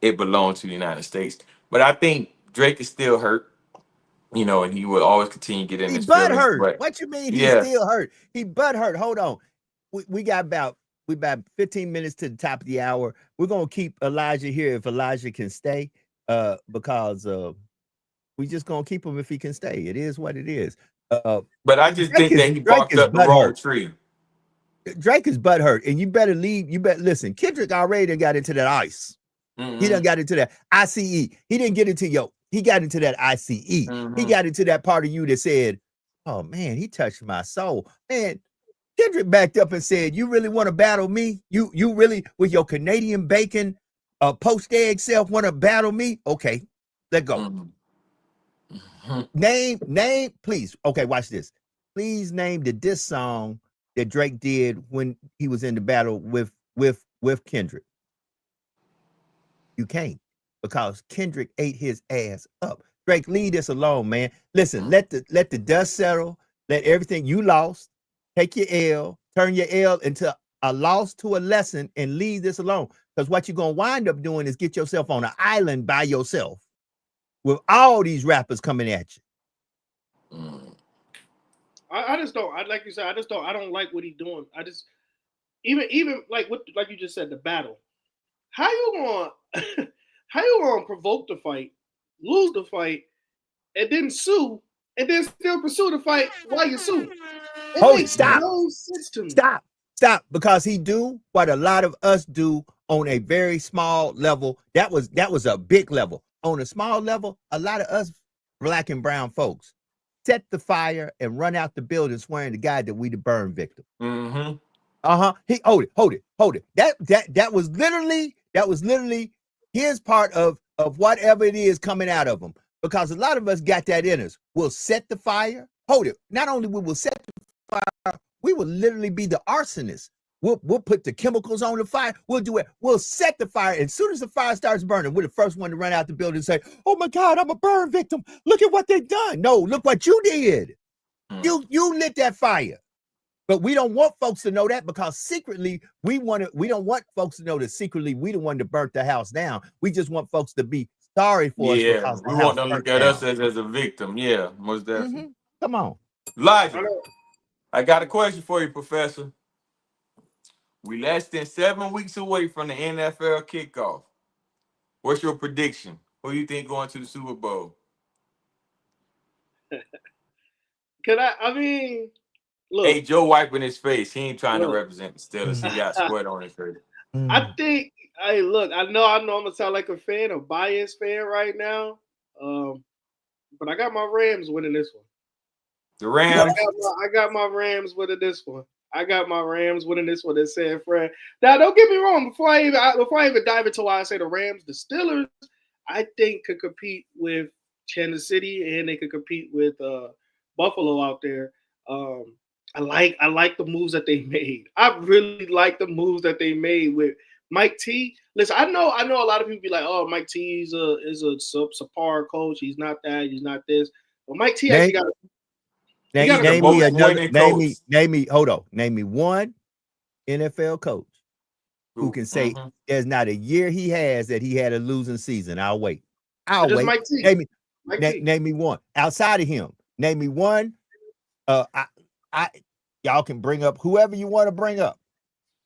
it belongs to the United States. But I think Drake is still hurt, and he will always continue to get in his feelings. Hurt. What you mean he's still hurt? He butt hurt. Hold on. We got about 15 minutes to the top of the hour. We're gonna keep Elijah here if Elijah can stay, because we just gonna keep him if he can stay. It is what it is. But I just think that he barked up the wrong tree. Drake is butt hurt, and you better leave. You better listen. Kendrick already done got into that ice. Mm-hmm. He done got into that ICE. He didn't get into he got into that ICE. Mm-hmm. He got into that part of you that said, "Oh man, he touched my soul." Man, Kendrick backed up and said, "You really want to battle me? You really, with your Canadian bacon, poached egg self, want to battle me? Okay, let go." Mm-hmm. Name, please. Okay, watch this. Please name the diss song that Drake did when he was in the battle with Kendrick. You can't, because Kendrick ate his ass up. Drake, leave this alone, man. Listen, let the dust settle. Let everything you lost. Take your L, turn your L into a loss to a lesson, and leave this alone. Because what you're going to wind up doing is get yourself on an island by yourself with all these rappers coming at you. I just don't. Like you said, I don't like what he's doing. I just even like you just said, the battle. How you gonna provoke the fight, lose the fight, and then sue, and then still pursue the fight while you sue? Hold it, stop. No sense to me. Stop, because he do what a lot of us do on a very small level. That was a big level. On a small level, a lot of us black and brown folks set the fire and run out the building swearing to God that we the burn victim. Mm-hmm. He hold it. That was literally his part of whatever it is coming out of him. because a lot of us got that in us. We'll set the fire. Hold it. Not only will we set the fire, we will literally be the arsonists. We'll put the chemicals on the fire. We'll do it. We'll set the fire. And as soon as the fire starts burning, we're the first one to run out the building and say, oh my God, I'm a burn victim. Look at what they've done. No, look what you did. You lit that fire. But we don't want folks to know that, because secretly we don't want folks to know that secretly we the one that burnt the house down. We just want folks to be sorry for us. Yeah, we want them to look at us as a victim. Yeah, most definitely. Come on. Elijah, I got a question for you, Professor. We less than 7 weeks away from the NFL kickoff. What's your prediction? Who do you think going to the Super Bowl? I mean, look. Hey, Joe wiping his face. He ain't trying to represent the Steelers. He got sweat on his face. I think, hey, look, I know I'm gonna sound like a biased fan right now. But I got my Rams winning this one. The Rams? I got my Rams winning this one. I got my Rams winning this one in San Fran. Now, don't get me wrong. Before I even dive into why I say the Rams, the Steelers, I think could compete with Kansas City, and they could compete with Buffalo out there. I like the moves that they made. I really like the moves that they made with Mike T. Listen, I know a lot of people be like, "Oh, Mike T is a subpar coach. He's not that. He's not this." But Mike T actually got. Name me one NFL coach who can say there's not a year he has that he had a losing season. I'll wait. Wait. Mike T. Name me one outside of him. Name me one. Y'all can bring up whoever you want to bring up.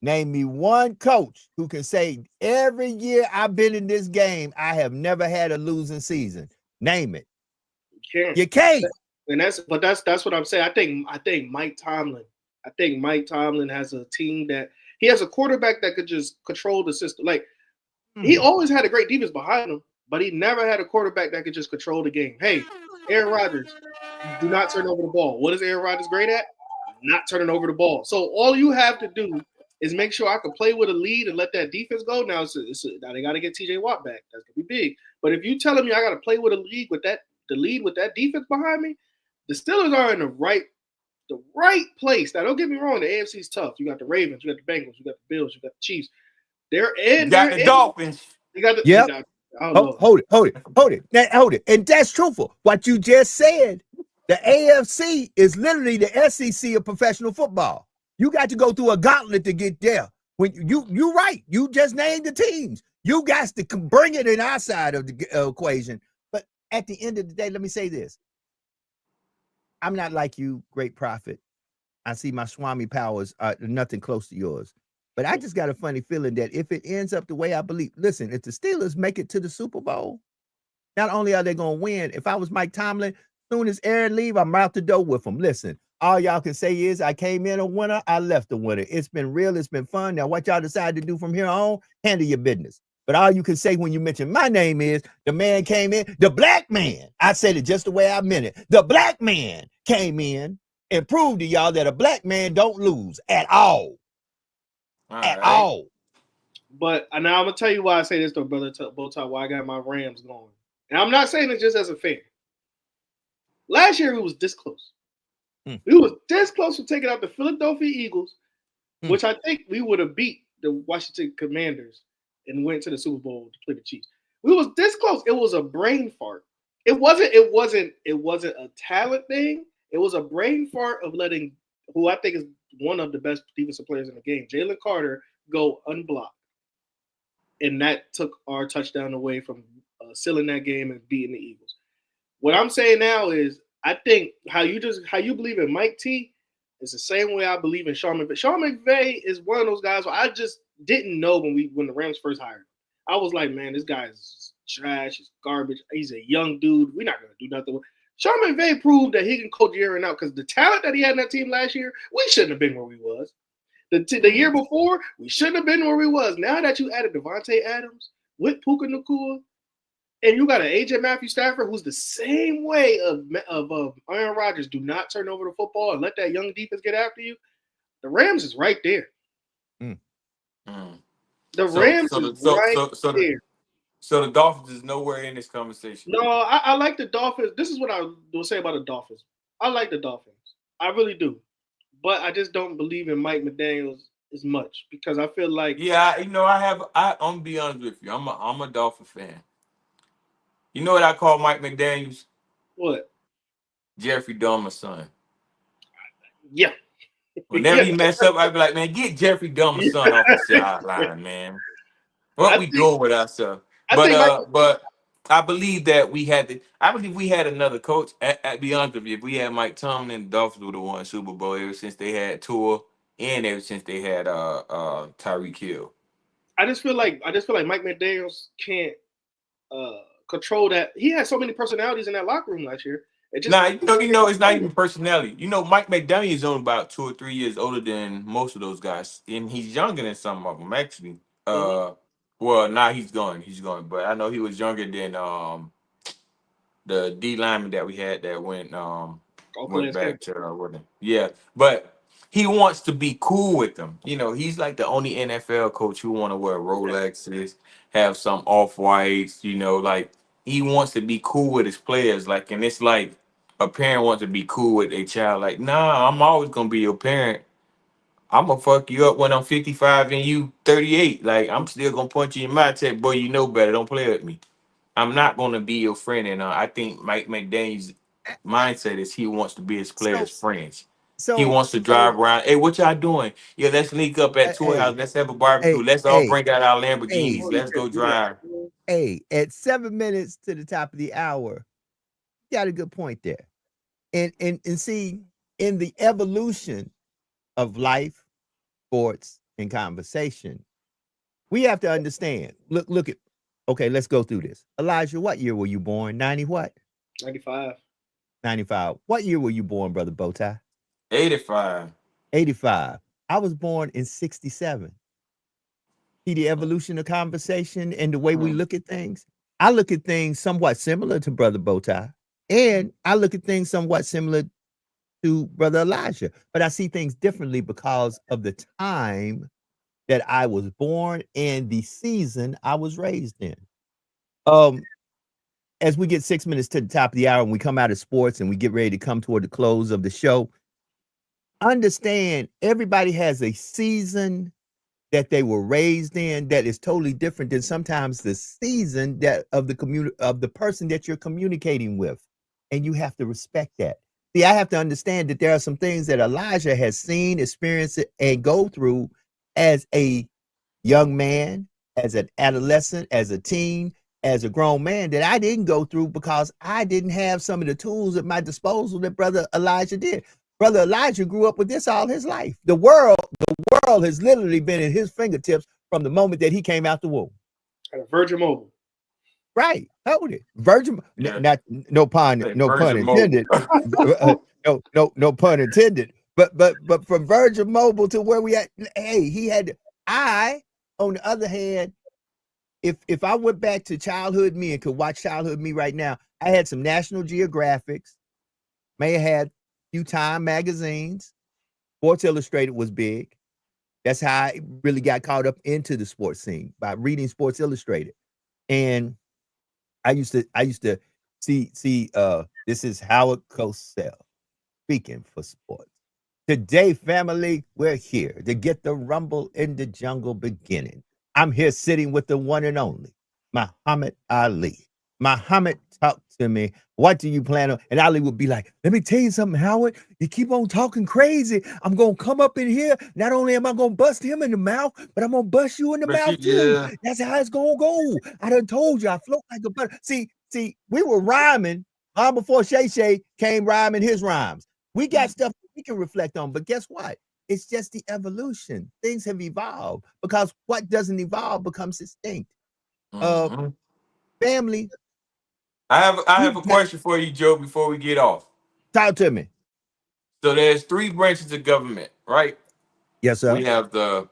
Name me one coach who can say every year I've been in this game, I have never had a losing season. Name it. You can't. And that's what I'm saying. I think Mike Tomlin. I think Mike Tomlin has a team that he has a quarterback that could just control the system. Like he always had a great defense behind him, but he never had a quarterback that could just control the game. Hey, Aaron Rodgers, do not turn over the ball. What is Aaron Rodgers great at? Not turning over the ball. So all you have to do is make sure I can play with a lead and let that defense go. Now now they got to get TJ Watt back. That's gonna be big. But if you telling me I got to play with a lead with that defense behind me, the Steelers are in the right place. Now, don't get me wrong. The AFC is tough. You got the Ravens, you got the Bengals, you got the Bills, you got the Chiefs. They're in. You got the Dolphins. You got the. Yep. Hold it. And that's truthful. What you just said. The AFC is literally the SEC of professional football. You got to go through a gauntlet to get there. When you're right. You just named the teams. You got to bring it in our side of the equation. But at the end of the day, let me say this. I'm not like you, great prophet. I see my Swami powers are nothing close to yours. But I just got a funny feeling that if it ends up the way I believe, listen, if the Steelers make it to the Super Bowl, not only are they going to win, if I was Mike Tomlin, soon as Aaron leave, I'm out the door with him. Listen, all y'all can say is I came in a winner, I left a winner. It's been real, it's been fun. Now what y'all decide to do from here on, handle your business. But all you can say when you mention my name is the man came in, the black man. I said it just the way I meant it. The black man came in and proved to y'all that a black man don't lose at all. All. But now I'm gonna tell you why I say this though, brother Bowtie, why I got my Rams going. And I'm not saying it just as a fan. Last year, we was this close. We was this close to taking out the Philadelphia Eagles, which I think we would have beat the Washington Commanders and went to the Super Bowl to play the Chiefs. We was this close. It was a brain fart. It wasn't a talent thing. It was a brain fart of letting who I think is one of the best defensive players in the game, Jalen Carter, go unblocked. And that took our touchdown away from sealing that game and beating the Eagles. What I'm saying now is I think how you believe in Mike T is the same way I believe in Sean McVay. Sean McVay is one of those guys where I just didn't know when the Rams first hired him. I was like, man, this guy is trash, he's garbage, he's a young dude. We're not gonna do nothing. Sean McVay proved that he can coach year in out because the talent that he had in that team last year, we shouldn't have been where we was. The year before, we shouldn't have been where we was. Now that you added Devontae Adams with Puka Nacua, and you got an AJ Matthew Stafford who's the same way of Aaron Rodgers. Do not turn over the football and let that young defense get after you. The Rams is right there. The Rams is right there. So the Dolphins is nowhere in this conversation. No, I like the Dolphins. This is what I will say about the Dolphins. I like the Dolphins. I really do. But I just don't believe in Mike McDaniels as much because I feel like I'm gonna be honest with you. I'm a Dolphin fan. You know what I call Mike McDaniels? what? Jeffrey Dahmer's son. Yeah. Whenever he mess up, I'd be like, man, get Jeffrey Dahmer's son off the sideline, man. What we doing with ourselves? But I believe that I believe we had another coach. At be honest with you, if we had Mike Tomlin, the Dolphins would have won Super Bowl ever since they had Tua and ever since they had Tyreek Hill. I just feel like Mike McDaniels can't control that. He had so many personalities in that locker room last year. It's not even personality. Mike McDaniel is only about 2 or 3 years older than most of those guys, and he's younger than some of them actually. Well, now he's going, but I know he was younger than the D lineman that we had that went back to but he wants to be cool with them. He's like the only NFL coach who want to wear Rolexes, have some off-whites, like he wants to be cool with his players. Like, and it's like a parent wants to be cool with a child. Like, nah, I'm always gonna be your parent. I'm gonna fuck you up when I'm 55 and you 38. Like, I'm still gonna punch you in my tech, boy. You know better. Don't play with me. I'm not gonna be your friend. And I think Mike McDaniel's mindset is he wants to be his players' friends. He wants to drive around. Hey, what y'all doing? Yeah, let's link up at Tour House. Let's have a barbecue. Let's all bring out our Lamborghinis. Let's go drive. Hey, at 7 minutes to the top of the hour, you got a good point there. And see, in the evolution of life, sports, and conversation, we have to understand. Look at. Okay, let's go through this. Elijah, what year were you born? 90 what? 95. 95. What year were you born, Brother Bowtie? 85. 85. I was born in 67. See the evolution of conversation and the way we look at things? I look at things somewhat similar to Brother Bowtie, and I look at things somewhat similar to Brother Elijah, but I see things differently because of the time that I was born and the season I was raised in. As we get 6 minutes to the top of the hour and we come out of sports and we get ready to come toward the close of the show, understand everybody has a season that they were raised in that is totally different than sometimes the season that of the person that you're communicating with. And you have to respect that. See, I have to understand that there are some things that Elijah has seen, experienced, and go through as a young man, as an adolescent, as a teen, as a grown man that I didn't go through because I didn't have some of the tools at my disposal that Brother Elijah did. Brother Elijah grew up with this all his life. The world has literally been in his fingertips from the moment that he came out the womb. At a Virgin Mobile. Right. Hold it. Virgin, no pun intended. No pun intended. But from Virgin Mobile to where we at, hey, on the other hand, if I went back to childhood me and could watch childhood me right now, I had some National Geographics, may have had a few Time magazines. Sports Illustrated was big. That's how I really got caught up into the sports scene, by reading Sports Illustrated. And I used to see this is Howard Cosell speaking for sports. Today, family, we're here to get the rumble in the jungle beginning. I'm here sitting with the one and only Muhammad Ali. Muhammad, talk to me. What do you plan on? And Ali would be like, let me tell you something, Howard. You keep on talking crazy. I'm going to come up in here. Not only am I going to bust him in the mouth, but I'm going to bust you in the mouth too. That's how it's going to go. I done told you I float like a butter. See, we were rhyming long before Shay Shay came rhyming his rhymes. We got stuff we can reflect on, but guess what? It's just the evolution. Things have evolved because what doesn't evolve becomes extinct. Family. I have a question for you, Joe, before we get off. Talk to me. So there's 3 branches of government, right? Yes, sir. We have the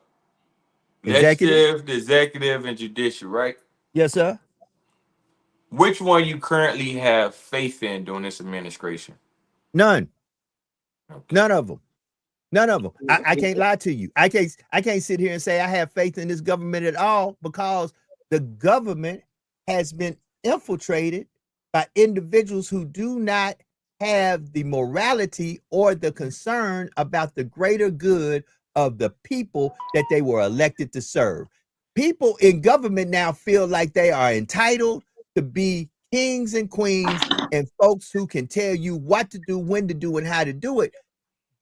legislative, the executive, and judicial, right? Yes, sir. Which one you currently have faith in during this administration? None. Okay. None of them. I can't lie to you. I can't sit here and say I have faith in this government at all because the government has been infiltrated by individuals who do not have the morality or the concern about the greater good of the people that they were elected to serve. People in government now feel like they are entitled to be kings and queens and folks who can tell you what to do, when to do, and how to do it.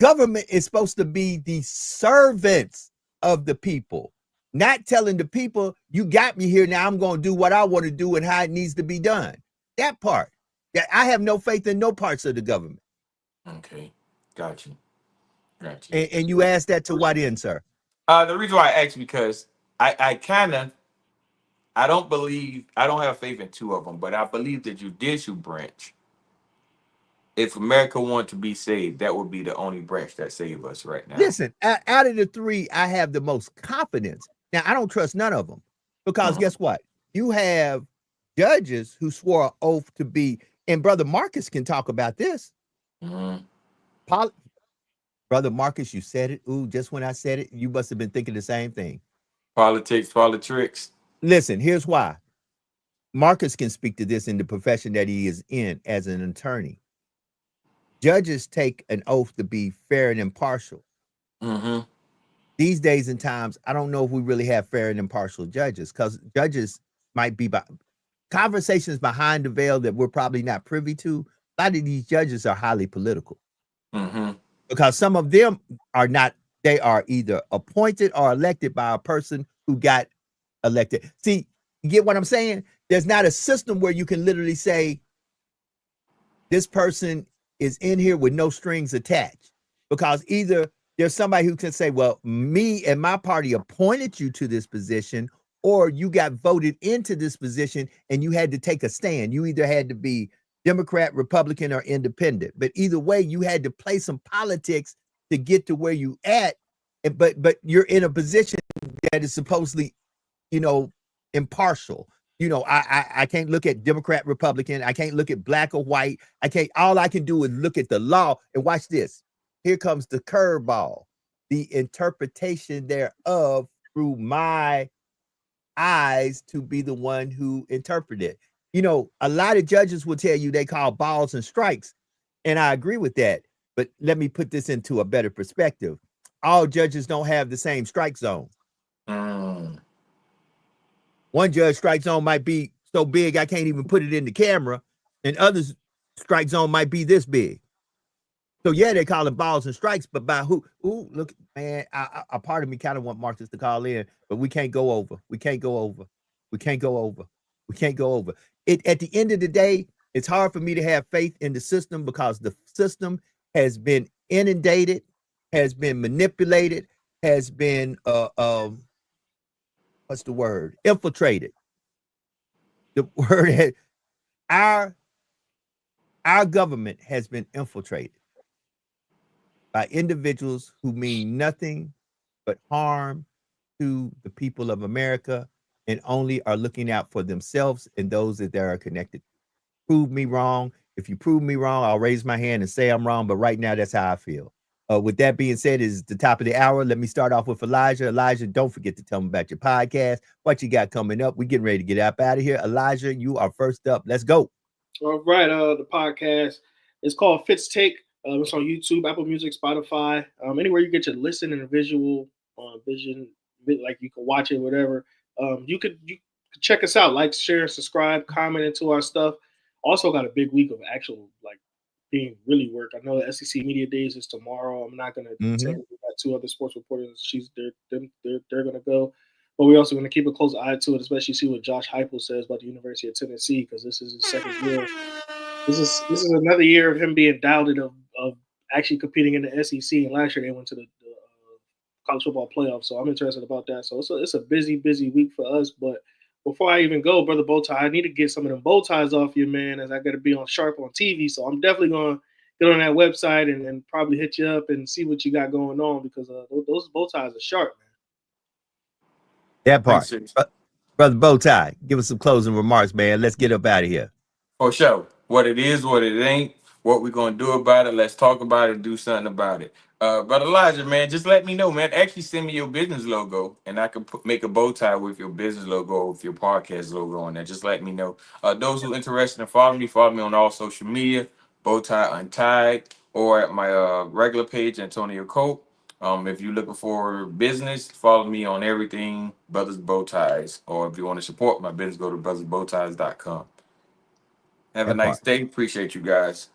Government is supposed to be the servants of the people, not telling the people, you got me here, now I'm going to do what I want to do and how it needs to be done. That part. I have no faith in no parts of the government. Okay, got you. And you asked that to what end, sir? The reason why I asked, because I don't have faith in two of them, but I believe the judicial branch, if America wanted to be saved, that would be the only branch that save us right now. Listen, out of the three, I have the most confidence. Now, I don't trust none of them because guess what? You have judges who swore an oath to be, and Brother Marcus can talk about this. Brother Marcus, you said it. Ooh, just when I said it, you must have been thinking the same thing. Politics. Listen, here's why. Marcus can speak to this in the profession that he is in as an attorney. Judges take an oath to be fair and impartial. These days and times, I don't know if we really have fair and impartial judges, because judges might be conversations behind the veil that we're probably not privy to. A lot of these judges are highly political because some of them are not. They are either appointed or elected by a person who got elected. See, you get what I'm saying? There's not a system where you can literally say this person is in here with no strings attached, because either there's somebody who can say, well, me and my party appointed you to this position, or you got voted into this position and you had to take a stand. You either had to be Democrat, Republican, or independent. But either way, you had to play some politics to get to where you at. But you're in a position that is supposedly, impartial. I can't look at Democrat, Republican. I can't look at black or white. All I can do is look at the law and watch this. Here comes the curveball, the interpretation thereof through my eyes to be the one who interpreted. A lot of judges will tell you they call balls and strikes, and I agree with that. But let me put this into a better perspective. All judges don't have the same strike zone. One judge strike zone might be so big I can't even put it in the camera, and others strike zone might be this big. So yeah, they call them balls and strikes, but by who? Ooh, look, man, a part of me kind of want Marcus to call in, but we can't go over. We can't go over. At the end of the day, it's hard for me to have faith in the system because the system has been inundated, has been manipulated, has been what's the word? Infiltrated. The word our government has been infiltrated by individuals who mean nothing but harm to the people of America and only are looking out for themselves and those that they are connected. Prove me wrong. If you prove me wrong, I'll raise my hand and say I'm wrong. But right now, that's how I feel. With that being said, it's the top of the hour. Let me start off with Elijah. Elijah, don't forget to tell me about your podcast, what you got coming up. We're getting ready to get up out of here. Elijah, you are first up. Let's go. All right. The podcast is called Fitz Take. It's on YouTube, Apple Music, Spotify, anywhere you get your listen and visual vision, like you can watch it, whatever. You could check us out, like, share, subscribe, comment into our stuff. Also got a big week of actual being really work. I know the SEC Media Days is tomorrow. I'm not gonna tell you we got two other sports reporters. They're gonna go, but we're also gonna keep a close eye to it, especially see what Josh Heupel says about the University of Tennessee, because this is his second year. This is another year of him being doubted of actually competing in the SEC. And last year they went to the college football playoff. So I'm interested about that. So it's a busy week for us. But before I even go, Brother Bowtie, I need to get some of them bow ties off you, man, as I got to be on Sharp on TV. So I'm definitely going to get on that website and probably hit you up and see what you got going on, because those bow ties are sharp, man. That part. Brother Bowtie, give us some closing remarks, man. Let's get up out of here. For sure. What it is, what it ain't, what we're going to do about it. Let's talk about it, do something about it. Brother Elijah, man, just let me know, man. Actually, send me your business logo, and I can make a bow tie with your business logo or with your podcast logo on there. Just let me know. Those who are interested in follow me on all social media, Bow Tie Untied, or at my regular page, Antonio Cope. If you're looking for business, follow me on everything, Brothers Bow Ties. Or if you want to support my business, go to brothersbowties.com. Have a nice day. Appreciate you guys.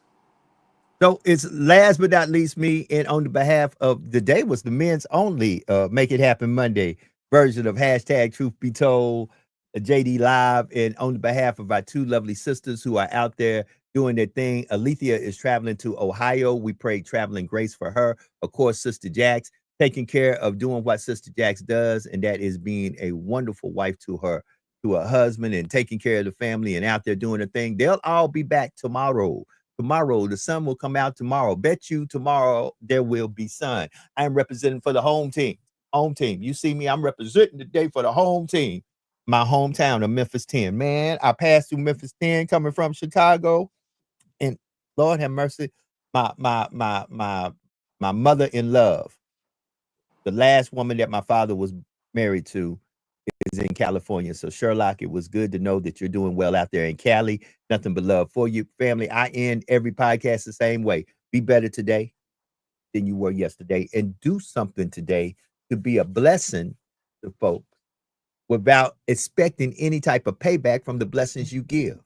So it's last but not least me, and on the behalf of the day was the men's only Make It Happen Monday version of hashtag Truth Be Told, JD Live, and on the behalf of our two lovely sisters who are out there doing their thing. Alethea is traveling to Ohio. We pray traveling grace for her. Of course, Sister Jax taking care of doing what Sister Jax does, and that is being a wonderful wife to her husband and taking care of the family and out there doing the thing. They'll all be back tomorrow. Tomorrow, the sun will come out tomorrow. Bet you tomorrow there will be sun. I'm representing for the home team. Home team. You see me, I'm representing today for the home team. My hometown of Memphis 10. Man, I passed through Memphis 10 coming from Chicago. And Lord have mercy, my mother in love, the last woman that my father was married to, is in California. So Sherlock, it was good to know that you're doing well out there in Cali. Nothing but love for you, family. I end every podcast the same way. Be better today than you were yesterday, and do something today to be a blessing to folks without expecting any type of payback from the blessings you give.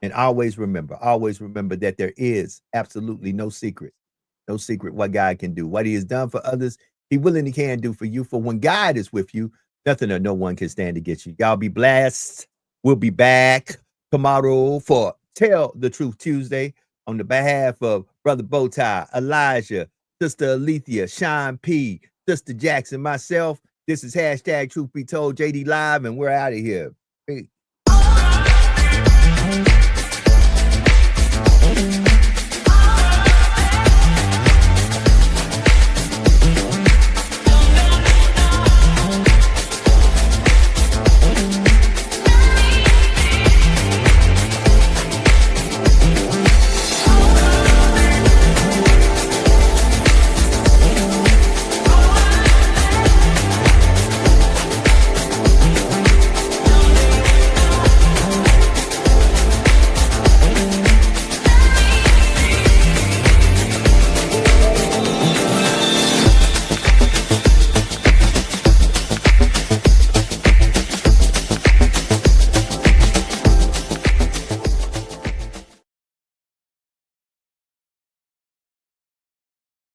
And always remember that there is absolutely no secret what God can do. What he has done for others, he willingly can do for you. For when God is with you, nothing or no one can stand against you. Y'all be blessed. We'll be back tomorrow for Tell the Truth Tuesday. On the behalf of Brother Bowtie, Elijah, Sister Alethea, Sean P, Sister Jackson, myself, this is hashtag Truth Be Told, JD Live, and we're out of here. Peace.